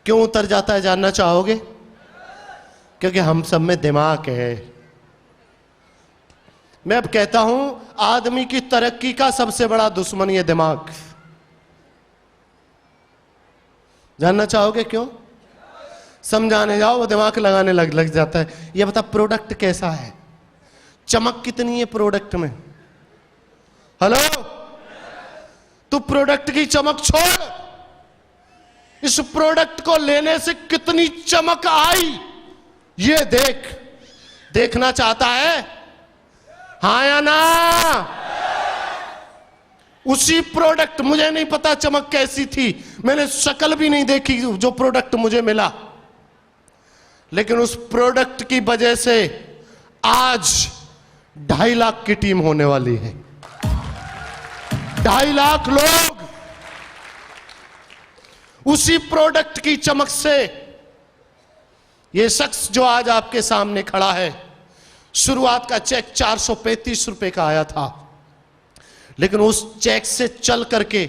क्यों उतर जाता है जानना चाहोगे? क्योंकि हम सब में दिमाग है। मैं अब कहता हूं, आदमी की तरक्की का सबसे बड़ा दुश्मन ये दिमाग। जानना चाहोगे क्यों? समझाने जाओ वो दिमाग लगाने लग जाता है। ये बता प्रोडक्ट कैसा है, चमक कितनी है प्रोडक्ट में। हेलो, तू प्रोडक्ट की चमक छोड़, इस प्रोडक्ट को लेने से कितनी चमक आई ये देख। देखना चाहता है? हाँ या ना? उसी प्रोडक्ट, मुझे नहीं पता चमक कैसी थी, मैंने शक्ल भी नहीं देखी जो प्रोडक्ट मुझे मिला, लेकिन उस प्रोडक्ट की वजह से आज 2.5 लाख की टीम होने वाली है। 2.5 लाख लोग उसी प्रोडक्ट की चमक से। यह शख्स जो आज आपके सामने खड़ा है, शुरुआत का चेक 435 रुपए का आया था, लेकिन उस चेक से चल करके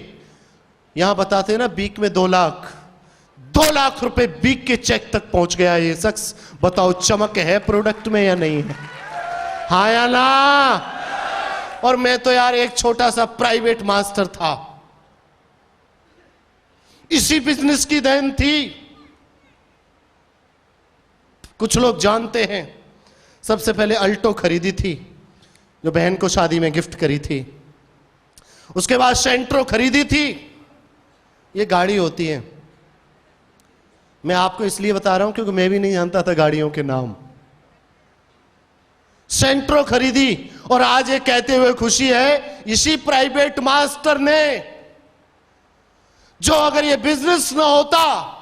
यहां बताते हैं ना बीक में 2 लाख रुपए बीक के चेक तक पहुंच गया ये शख्स। बताओ चमक है प्रोडक्ट में या नहीं है? हाँ या ना? और मैं तो यार एक छोटा सा प्राइवेट मास्टर था। इसी बिजनेस की देन थी। कुछ लोग जानते हैं, सबसे पहले अल्टो खरीदी थी जो बहन को शादी में गिफ्ट करी थी। उसके बाद सेंट्रो खरीदी थी। ये गाड़ी होती है। मैं आपको इसलिए बता रहा हूं क्योंकि मैं भी नहीं जानता था गाड़ियों के नाम। सेंट्रो खरीदी और आज ये कहते हुए खुशी है इसी प्राइवेट मास्टर ने, जो अगर ये बिजनेस ना होता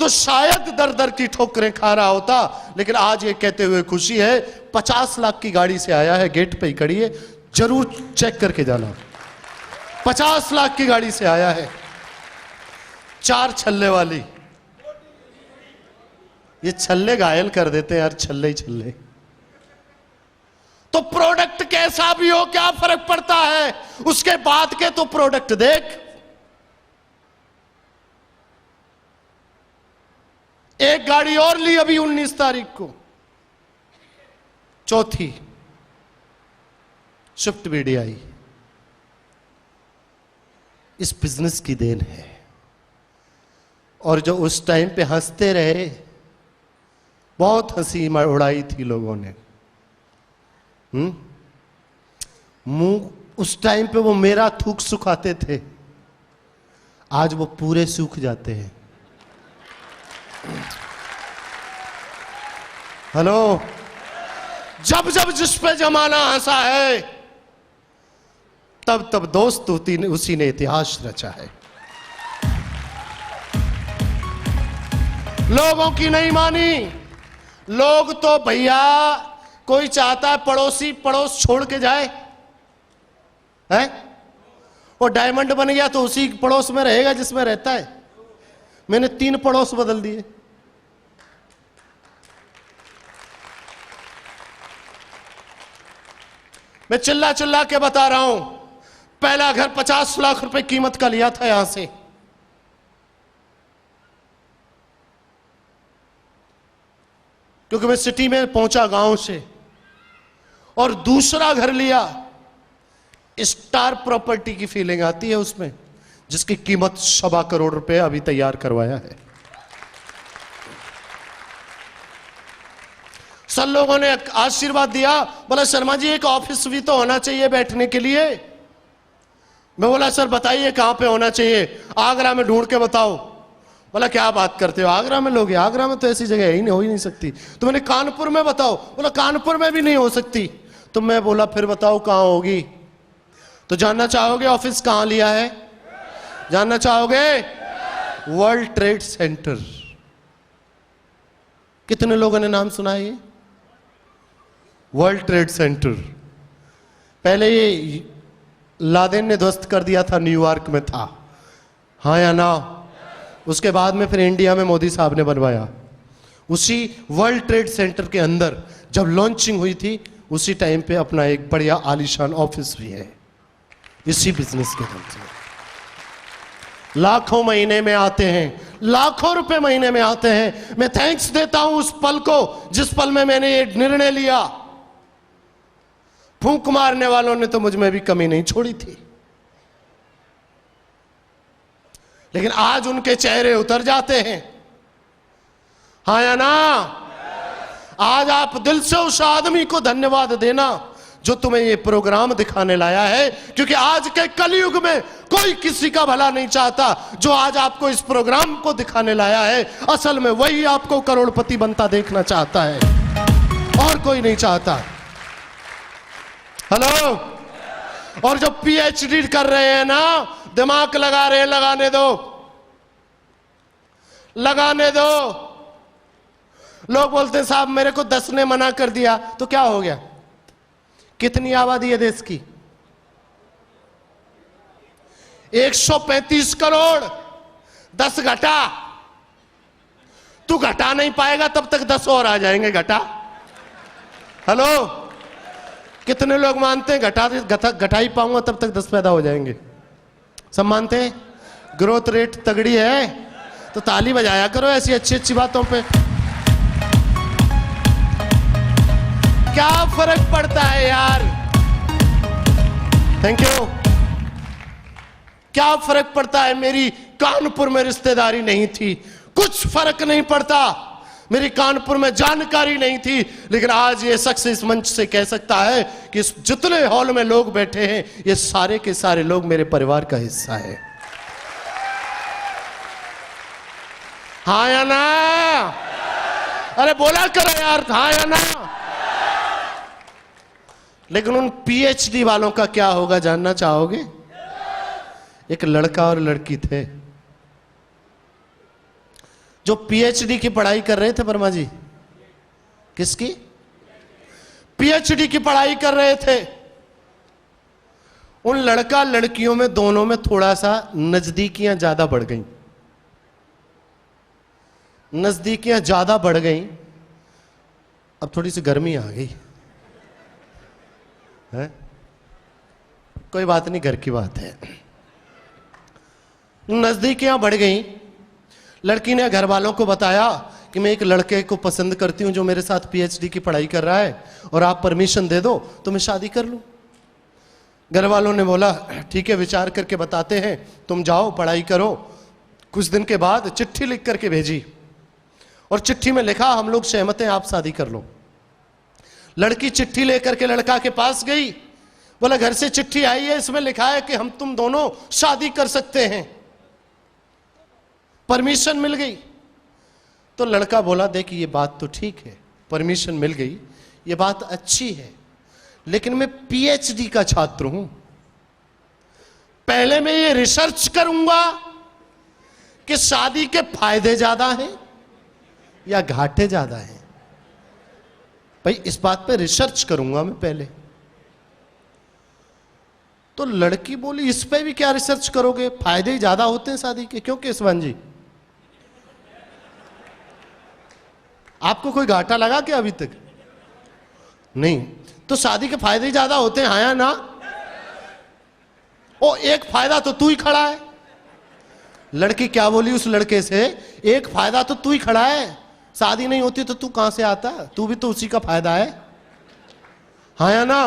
तो शायद दर दर की ठोकरें खा रहा होता। लेकिन आज ये कहते हुए खुशी है 50 लाख की गाड़ी से आया है, गेट पे ही खड़ी है, जरूर चेक करके जाना। 50 लाख की गाड़ी से आया है, 4 छल्ले वाली। ये छल्ले घायल कर देते हैं यार, छल्ले ही छल्ले। तो प्रोडक्ट कैसा भी हो क्या फर्क पड़ता है, उसके बाद के तो प्रोडक्ट देख। एक गाड़ी और ली अभी 19 तारीख को, चौथी स्विफ्ट VDI। इस बिजनेस की देन है। और जो उस टाइम पे हंसते रहे, बहुत हंसी उड़ाई थी लोगों ने। मुंह उस टाइम पे वो मेरा थूक सुखाते थे, आज वो पूरे सूख जाते हैं। हेलो, जब जब जिस पे जमाना हंसा है, तब तब दोस्त उसी ने इतिहास रचा है। लोगों की नहीं मानी। लोग तो भैया, कोई चाहता है पड़ोसी पड़ोस छोड़ के जाए, है? वो डायमंड बन गया तो उसी पड़ोस में रहेगा जिसमें रहता है। मैंने 3 पड़ोस बदल दिए। मैं चिल्ला चिल्ला के बता रहा हूं, पहला घर 50 लाख रुपए कीमत का लिया था यहां से। क्योंकि मैं सिटी में पहुंचा गांव से, और दूसरा घर लिया। स्टार प्रॉपर्टी की फीलिंग आती है उसमें, जिसकी कीमत 1.25 करोड़ रुपए अभी तैयार करवाया है। सब लोगों ने आशीर्वाद दिया, बोला शर्मा जी एक ऑफिस भी तो होना चाहिए बैठने के लिए। मैं बोला सर बताइए कहां पे होना चाहिए। आगरा में ढूंढ के बताओ। बोला क्या बात करते हो, आगरा में लोगे? आगरा में तो ऐसी जगह ही नहीं, हो ही नहीं सकती। तो मैंने कानपुर में बताओ। बोला कानपुर में भी नहीं हो सकती। तो मैं बोला फिर बताओ कहां होगी। तो जानना चाहोगे ऑफिस कहां लिया है? जानना चाहोगे? World trade centre. कितने लोगों ने नाम सुना है ये वर्ल्ड ट्रेड सेंटर? पहले ये लादेन ने ध्वस्त कर दिया था, न्यूयॉर्क में था, हाँ या ना? उसके बाद में फिर इंडिया में मोदी साहब ने बनवाया। उसी वर्ल्ड ट्रेड सेंटर के अंदर जब लॉन्चिंग हुई थी, उसी टाइम पे अपना एक बढ़िया आलीशान ऑफिस भी है। इसी बिजनेस के नाम से लाखों महीने में आते हैं, लाखों रुपए महीने में आते हैं। मैं थैंक्स देता हूं उस पल को जिस पल में मैंने ये निर्णय लिया। फूंक मारने वालों ने तो मुझ में भी कमी नहीं छोड़ी थी, लेकिन आज उनके चेहरे उतर जाते हैं, हाँ या ना? आज आप दिल से उस आदमी को धन्यवाद देना जो तुम्हें ये प्रोग्राम दिखाने लाया है, क्योंकि आज के कलयुग में कोई किसी का भला नहीं चाहता। जो आज आपको इस प्रोग्राम को दिखाने लाया है, असल में वही आपको करोड़पति बनता देखना चाहता है, और कोई नहीं चाहता। हेलो, और जो PhD कर रहे हैं ना, दिमाग लगा रहे हैं, लगाने दो, लगाने दो। लोग बोलते हैं साहब मेरे को 10 ने मना कर दिया, तो क्या हो गया? कितनी आबादी है देश की? 135 करोड़। 10 घटा, तू घटा नहीं पाएगा तब तक 10 और आ जाएंगे घटा। हेलो, कितने लोग मानते हैं घटा ही पाऊंगा तब तक 10 पैदा हो जाएंगे? सब मानते हैं? ग्रोथ रेट तगड़ी है तो ताली बजाया करो ऐसी अच्छी अच्छी बातों पे। क्या फर्क पड़ता है यार? Thank you. क्या फर्क पड़ता है, मेरी कानपुर में रिश्तेदारी नहीं थी, कुछ फर्क नहीं पड़ता, मेरी कानपुर में जानकारी नहीं थी, लेकिन आज ये शख्स इस मंच से कह सकता है कि इस जितने हॉल में लोग बैठे हैं ये सारे के सारे लोग मेरे परिवार का हिस्सा है। हाँ या ना? अरे बोला करो यार, हाँ या ना? लेकिन उन पीएचडी वालों का क्या होगा जानना चाहोगे? एक लड़का और लड़की थे जो पीएचडी की पढ़ाई कर रहे थे। वर्मा जी, किसकी? पीएचडी की पढ़ाई कर रहे थे। उन लड़का लड़कियों में दोनों में थोड़ा सा नजदीकियां ज्यादा बढ़ गई, नजदीकियां ज्यादा बढ़ गई। अब थोड़ी सी गर्मी आ गई है, कोई बात नहीं, घर की बात है। नजदीकियां बढ़ गई। लड़की ने घर वालों को बताया कि मैं एक लड़के को पसंद करती हूं जो मेरे साथ पीएचडी की पढ़ाई कर रहा है, और आप परमिशन दे दो तो मैं शादी कर लूं। घर वालों ने बोला ठीक है, विचार करके बताते हैं, तुम जाओ पढ़ाई करो। कुछ दिन के बाद चिट्ठी लिख करके भेजी, और चिट्ठी में लिखा हम लोग सहमत हैं, आप शादी कर लो। लड़की चिट्ठी लेकर के लड़का के पास गई, बोला घर से चिट्ठी आई है, इसमें लिखा है कि हम तुम दोनों शादी कर सकते हैं, परमिशन मिल गई। तो लड़का बोला देख ये बात तो ठीक है, परमिशन मिल गई, ये बात अच्छी है, लेकिन मैं पीएचडी का छात्र हूं, पहले मैं ये रिसर्च करूंगा कि शादी के फायदे ज्यादा हैं या घाटे ज्यादा हैं। भाई इस बात पे रिसर्च करूंगा मैं पहले। तो लड़की बोली इस पे भी क्या रिसर्च करोगे, फायदे ही ज्यादा होते हैं शादी के। क्यों केसवान जी, आपको कोई घाटा लगा क्या अभी तक? नहीं, तो शादी के फायदे ही ज्यादा होते हैं, हाँ या ना? ओ एक फायदा तो तू ही खड़ा है। लड़की क्या बोली उस लड़के से, एक फायदा तो तू ही खड़ा है, शादी नहीं होती तो तू कहां से आता, तू भी तो उसी का फायदा है, हाँ या ना?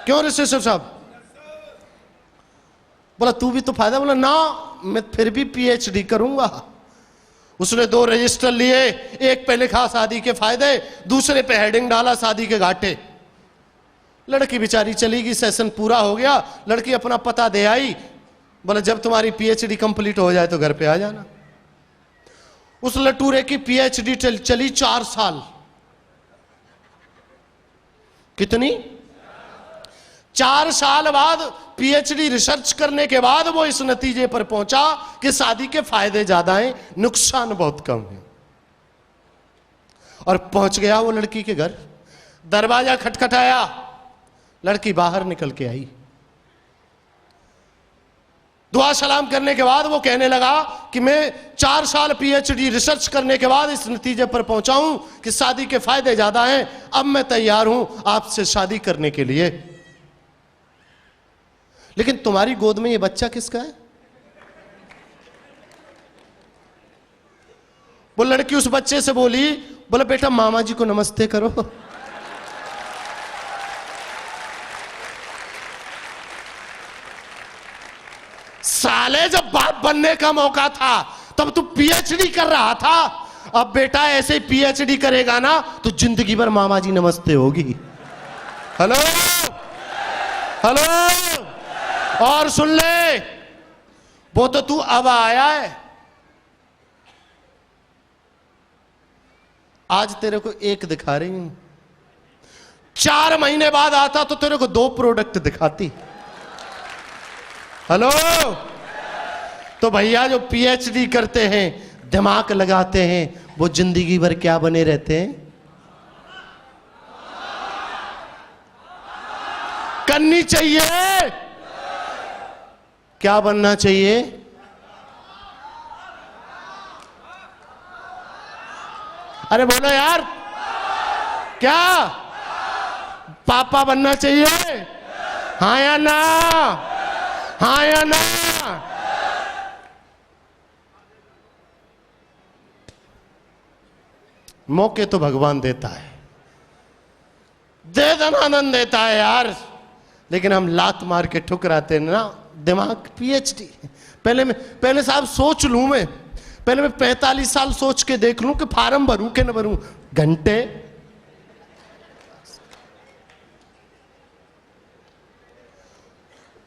क्यों ऋषि साहब? बोला तू भी तो फायदा। बोला ना, मैं फिर भी पीएचडी करूंगा। उसने 2 रजिस्टर लिए, एक पे लिखा शादी के फायदे, दूसरे पे हेडिंग डाला शादी के घाटे। लड़की बेचारी चली गई, सेशन पूरा हो गया, लड़की अपना पता दे आई। बोला जब तुम्हारी पीएचडी कंप्लीट हो जाए तो घर पे आ जाना। उस लटूरे की पीएचडी चली 4 साल। कितनी? 4 साल बाद पीएचडी रिसर्च करने के बाद वो इस नतीजे पर पहुंचा कि शादी के फायदे ज्यादा हैं, नुकसान बहुत कम है। और पहुंच गया वो लड़की के घर, दरवाजा खटखटाया, लड़की बाहर निकल के आई। दुआ सलाम करने के बाद वो कहने लगा कि मैं 4 साल पीएचडी रिसर्च करने के बाद इस नतीजे पर पहुंचा हूं कि शादी के फायदे ज्यादा हैं, अब मैं तैयार हूं आपसे शादी करने के लिए। लेकिन तुम्हारी गोद में ये बच्चा किसका है? वो लड़की उस बच्चे से बोली, बोला बेटा मामा जी को नमस्ते करो। साले जब बाप बनने का मौका था तब तू पीएचडी कर रहा था, अब बेटा ऐसे ही पीएचडी करेगा ना तो जिंदगी भर मामा जी नमस्ते होगी। हेलो हेलो, और सुन ले, वो तो तू अब आया है, आज तेरे को एक दिखा रही हूं, 4 महीने बाद आता तो तेरे को 2 प्रोडक्ट दिखाती। हेलो, तो भैया जो पीएचडी करते हैं, दिमाग लगाते हैं, वो जिंदगी भर क्या बने रहते हैं? करनी चाहिए। क्या बनना चाहिए? अरे बोलो यार, क्या पापा बनना चाहिए, हाँ या ना? हाँ या ना? मौके तो भगवान देता है, दे दनानंद देता है यार। लेकिन हम लात मार के ठुकराते हैं ना, दिमाग पीएचडी। पहले साहब सोच लूं मैं, पहले मैं 45 साल सोच के देख लूं कि फार्म भरूं कि न भरूं। घंटे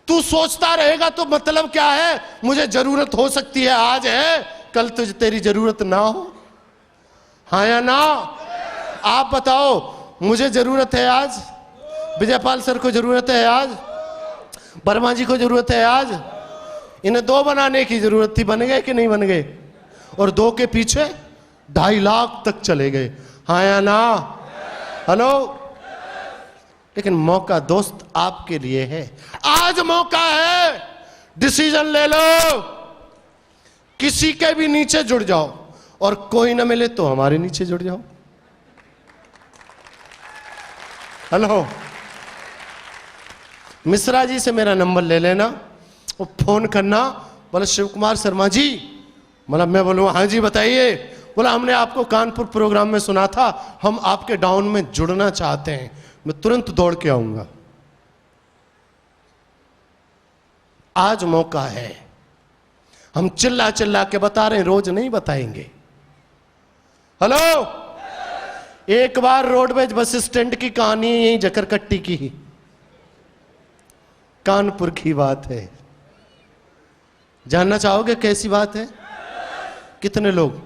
तू सोचता रहेगा तो मतलब क्या है? मुझे जरूरत हो सकती है, आज है, कल तुझे तेरी जरूरत ना हो। हाँ या ना? आप बताओ, मुझे जरूरत है आज, विजयपाल सर को जरूरत है आज, वर्मा जी को जरूरत है आज। इन्हें 2 बनाने की जरूरत थी, बन गए कि नहीं बन गए? और 2 के पीछे 2.5 लाख तक चले गए। हाँ या ना? हेलो? लेकिन मौका दोस्त आपके लिए है, आज मौका है, डिसीजन ले लो। किसी के भी नीचे जुड़ जाओ, और कोई ना मिले तो हमारे नीचे जुड़ जाओ। हेलो? मिश्रा जी से मेरा नंबर ले लेना और फोन करना, बोला शिव कुमार शर्मा जी, मतलब मैं बोलूँ हाँ जी बताइए। बोला हमने आपको कानपुर प्रोग्राम में सुना था, हम आपके डाउन में जुड़ना चाहते हैं। मैं तुरंत दौड़ के आऊंगा। आज मौका है, हम चिल्ला चिल्ला के बता रहे हैं, रोज नहीं बताएंगे। हेलो? एक बार रोडवेज बस स्टैंड की कहानी यही जकरकट्टी की, कानपुर की बात है। जानना चाहोगे कैसी बात है? कितने लोग?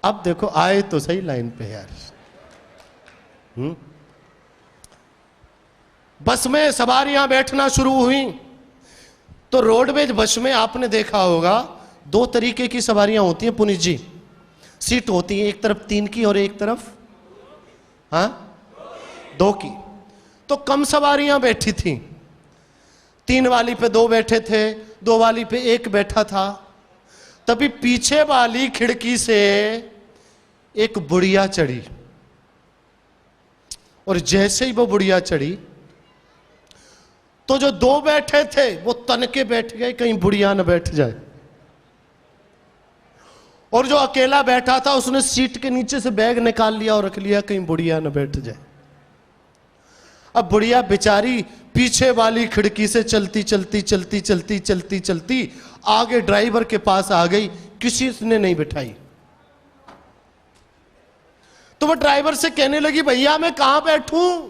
अब देखो आए तो सही लाइन पे यार। बस में सवारियां बैठना शुरू हुई तो रोडवेज बस में आपने देखा होगा 2 तरीके की सवारियां होती हैं पुनीत जी। सीट होती है एक तरफ 3 की और एक तरफ 2 की। तो कम सवारियां बैठी थी, 3 वाली पे 2 बैठे थे, 2 वाली पे 1 बैठा था। तभी पीछे वाली खिड़की से एक बुढ़िया चढ़ी, और जैसे ही वो बुढ़िया चढ़ी तो जो 2 बैठे थे वो तन के बैठ गए कहीं बुढ़िया न बैठ जाए, और जो अकेला बैठा था उसने सीट के नीचे से बैग निकाल लिया और रख लिया कहीं बुढ़िया न बैठ जाए। अब बुढ़िया बेचारी पीछे वाली खिड़की से चलती चलती चलती चलती चलती चलती आगे ड्राइवर के पास आ गई, किसी ने नहीं बिठाई। तो वो ड्राइवर से कहने लगी भैया मैं कहां बैठूं?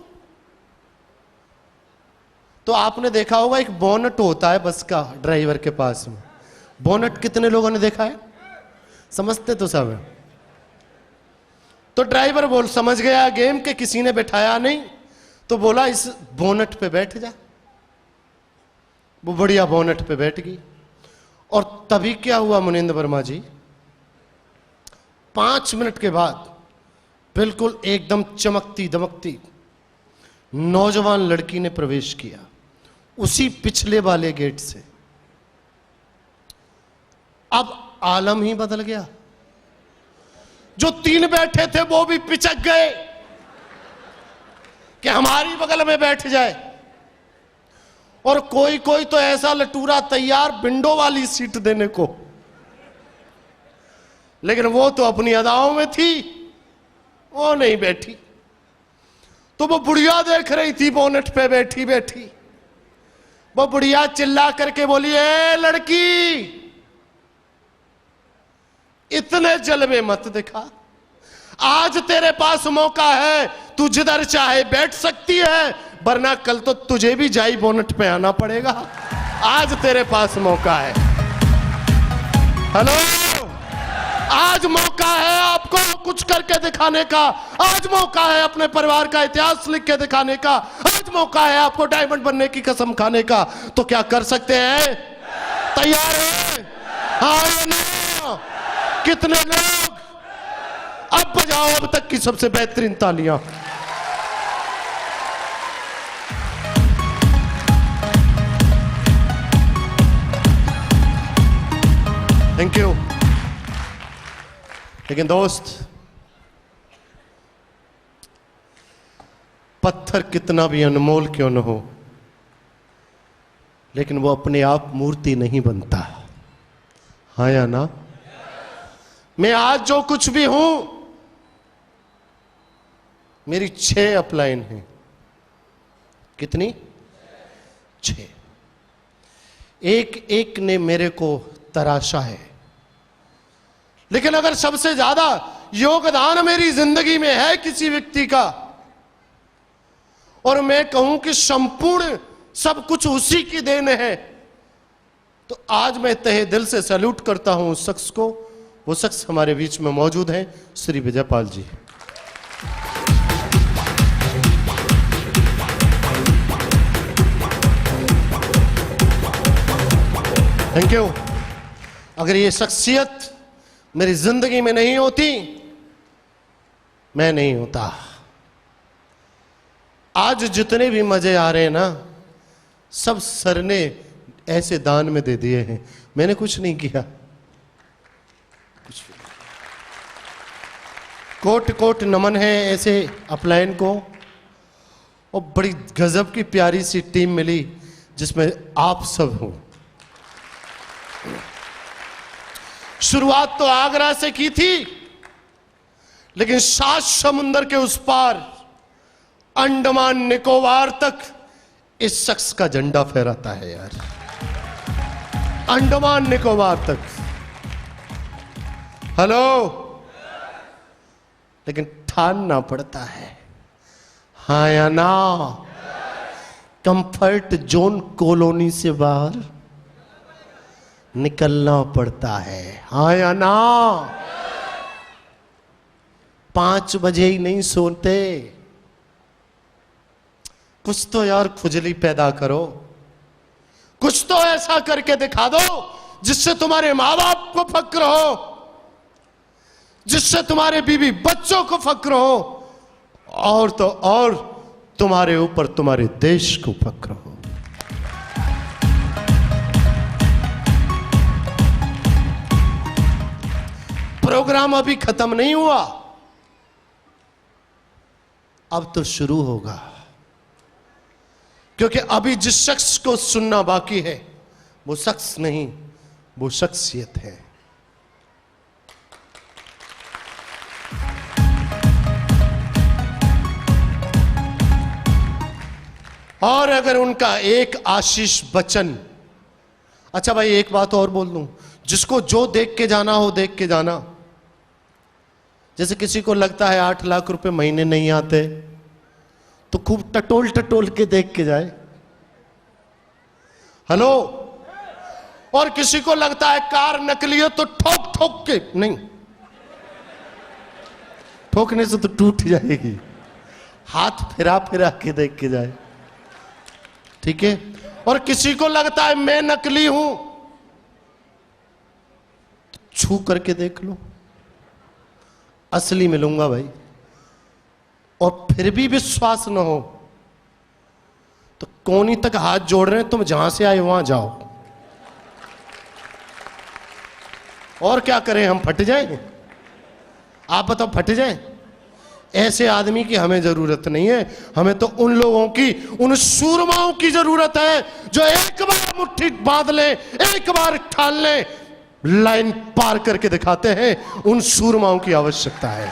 तो आपने देखा होगा एक बोनट होता है बस का ड्राइवर के पास में। बोनट कितने लोगों ने देखा है? समझते तो सब है। तो ड्राइवर बोल समझ गया गेम के किसी ने बैठाया नहीं, तो बोला इस बोनट पे बैठ जा। वो बढ़िया बोनट पे बैठ गई। और तभी क्या हुआ मुनिंद्र वर्मा जी, 5 मिनट के बाद बिल्कुल एकदम चमकती दमकती नौजवान लड़की ने प्रवेश किया उसी पिछले वाले गेट से। अब आलम ही बदल गया। जो 3 बैठे थे वो भी पिचक गए कि हमारी बगल में बैठ जाए, और कोई कोई तो ऐसा लटूरा तैयार विंडो वाली सीट देने को, लेकिन वो तो अपनी अदाओं में थी, वो नहीं बैठी। तो वो बुढ़िया देख रही थी बोनट पे बैठी बैठी। वो बुढ़िया चिल्ला करके बोली ए लड़की, इतने जलवे मत दिखा, आज तेरे पास मौका है, तू जिधर चाहे बैठ सकती है, वरना कल तो तुझे भी जाई बोनट पे आना पड़ेगा। आज तेरे पास मौका है। हेलो? आज मौका है आपको कुछ करके दिखाने का, आज मौका है अपने परिवार का इतिहास लिख के दिखाने का, आज मौका है आपको डायमंड बनने की कसम खाने का। तो क्या कर सकते हैं? तैयार है? हाँ या ना? कितने लोग? अब बजाओ अब तक की सबसे बेहतरीन तालियां। Thank you. लेकिन दोस्त, पत्थर कितना भी अनमोल क्यों न हो, लेकिन वो अपने आप मूर्ति नहीं बनता। हाँ या ना? मैं आज जो कुछ भी हूं, मेरी 6 अपलाइन हैं कितनी? 6। एक एक ने मेरे को तराशा है, लेकिन अगर सबसे ज्यादा योगदान मेरी जिंदगी में है किसी व्यक्ति का, और मैं कहूं कि संपूर्ण सब कुछ उसी की देन है, तो आज मैं तहे दिल से सैल्यूट करता हूं उस शख्स को। वो शख्स हमारे बीच में मौजूद हैं, श्री विजयपाल जी। Thank you. अगर ये शख्सियत मेरी जिंदगी में नहीं होती, मैं नहीं होता। आज जितने भी मजे आ रहे हैं ना, सब सर ने ऐसे दान में दे दिए हैं, मैंने कुछ नहीं किया। कोट कोट नमन है ऐसे अपलाइन को, और बड़ी गजब की प्यारी सी टीम मिली जिसमें आप सब हो। शुरुआत तो आगरा से की थी, लेकिन 7 समुंदर के उस पार अंडमान निकोबार तक इस शख्स का झंडा फहराता है यार। अंडमान निकोबार तक। हेलो। लेकिन ठानना पड़ता है, हाँ या ना? कंफर्ट जोन कॉलोनी से बाहर निकलना पड़ता है, हाँ या ना? 5 बजे ही नहीं सोते। कुछ तो यार खुजली पैदा करो, कुछ तो ऐसा करके दिखा दो जिससे तुम्हारे माँ बाप को फक्र हो, जिससे तुम्हारे बीवी बच्चों को फक्र हो, और तो और तुम्हारे ऊपर तुम्हारे देश को फक्र हो। प्रोग्राम अभी खत्म नहीं हुआ, अब तो शुरू होगा, क्योंकि अभी जिस शख्स को सुनना बाकी है वो शख्स नहीं, वो शख्सियत है। और अगर उनका एक आशीष बच्चन, अच्छा भाई एक बात और बोल दूं, जिसको जो देख के जाना हो देख के जाना। जैसे किसी को लगता है 8 लाख रुपए महीने नहीं आते, तो खूब टटोल टटोल के देख के जाए। हेलो। और किसी को लगता है कार नकली है, तो ठोक ठोक के नहीं, ठोकने से तो टूट जाएगी, हाथ फिरा फिरा के देख के जाए, ठीक है? और किसी को लगता है मैं नकली हूं, तो छू करके देख लो, असली मिलूंगा भाई। और फिर भी विश्वास न हो तो कोनी तक हाथ जोड़ रहे हैं, तुम जहां से आए वहां जाओ। और क्या करें, हम फट जाएं? आप बताओ, फट जाएं? ऐसे आदमी की हमें जरूरत नहीं है, हमें तो उन लोगों की, उन सूरमाओं की जरूरत है जो एक बार मुट्ठी बांध ले, एक बार ठान ले, लाइन पार करके दिखाते हैं। उन सूरमाओं की आवश्यकता है।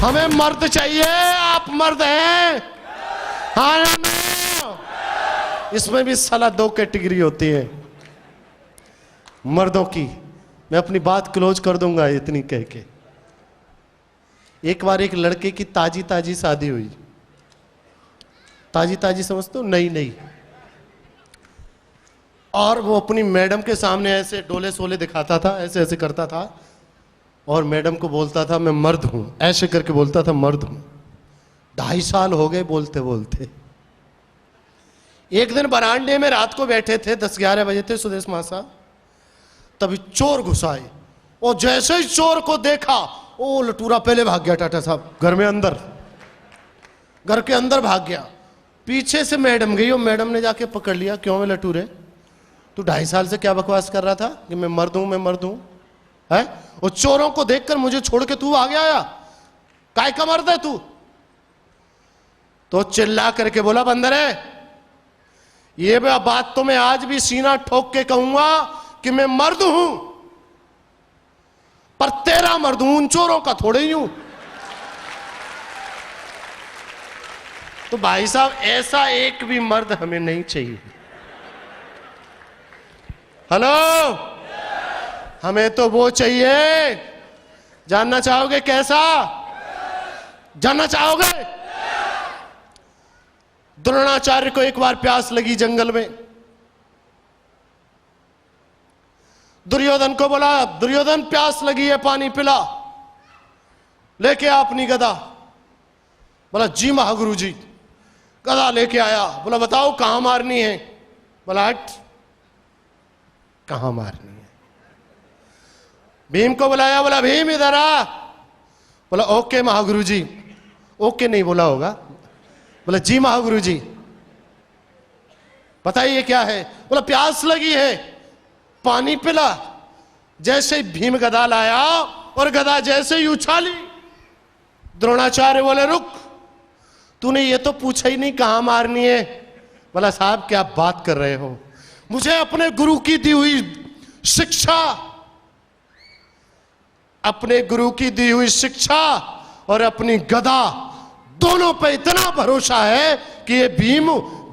हमें मर्द चाहिए। आप मर्द हैं? हाँ या ना? इसमें भी साला 2 कैटेगरी होती है मर्दों की। मैं अपनी बात क्लोज कर दूंगा इतनी कह के। एक बार एक लड़के की ताजी ताजी शादी हुई। ताजी ताजी समझते हो? नई नई। और वो अपनी मैडम के सामने ऐसे डोले सोले दिखाता था, ऐसे ऐसे करता था, और मैडम को बोलता था मैं मर्द हूं, ऐसे करके बोलता था मर्द हूं। 2.5 साल हो गए बोलते बोलते। एक दिन बरांडे में रात को बैठे थे, 10-11 बजे थे, सुदेश मासा, तभी चोर घुसा आए। और जैसे ही चोर को देखा, ओ लटूरा पहले भाग गया टाटा साहब, घर में अंदर, घर के अंदर भाग गया। पीछे से मैडम गई और मैडम ने जाके पकड़ लिया, क्यों मैं लटूरे, तू 2.5 साल से क्या बकवास कर रहा था कि मैं मर्द हूं, मैं मर्द हूं, है? और चोरों को देखकर मुझे छोड़ के तू आ गया या काय का मर्द है तू? तो चिल्ला करके बोला बंदर है, ये बात तो मैं आज भी सीना ठोक के कहूंगा कि मैं मर्द हूं, पर तेरा मर्द हूं, उन चोरों का थोड़े ही हूं। तो भाई साहब ऐसा एक भी मर्द हमें नहीं चाहिए। हेलो, हमें तो वो चाहिए। जानना चाहोगे कैसा? जानना चाहोगे? द्रोणाचार्य को एक बार प्यास लगी जंगल में। दुर्योधन को बोला, दुर्योधन प्यास लगी है, पानी पिला, लेके आ अपनी गदा। बोला जी महागुरु जी। गदा लेके आया। बोला बताओ कहां मारनी है? बोला हट, कहां मारनी है? भीम को बुलाया। बोला भीम इधर आ। बोला ओके महागुरु जी। ओके नहीं बोला होगा। बोला जी महागुरु जी बताइए क्या है? बोला प्यास लगी है, पानी पिला। जैसे ही भीम गदा लाया और गदा जैसे ही उछाली, द्रोणाचार्य बोले रुक, तूने ये तो पूछा ही नहीं कहां मारनी है। बोला साहब क्या बात कर रहे हो, मुझे अपने गुरु की दी हुई शिक्षा, अपने गुरु की दी हुई शिक्षा और अपनी गदा दोनों पे इतना भरोसा है कि ये भीम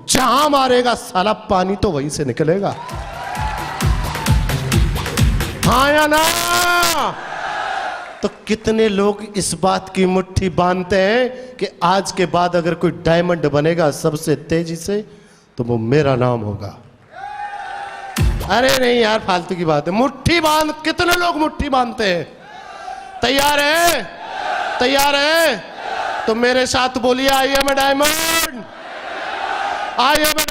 जहां मारेगा साला पानी तो वहीं से निकलेगा। हाँ या ना? तो कितने लोग इस बात की मुट्ठी बांधते हैं कि आज के बाद अगर कोई डायमंड बनेगा सबसे तेजी से तो वो मेरा नाम होगा। अरे नहीं यार, फालतू की बात है। मुट्ठी बांध, कितने लोग मुट्ठी बांधते हैं? तैयार है? तैयार है? तो मेरे साथ बोलिए I am a diamond, I am A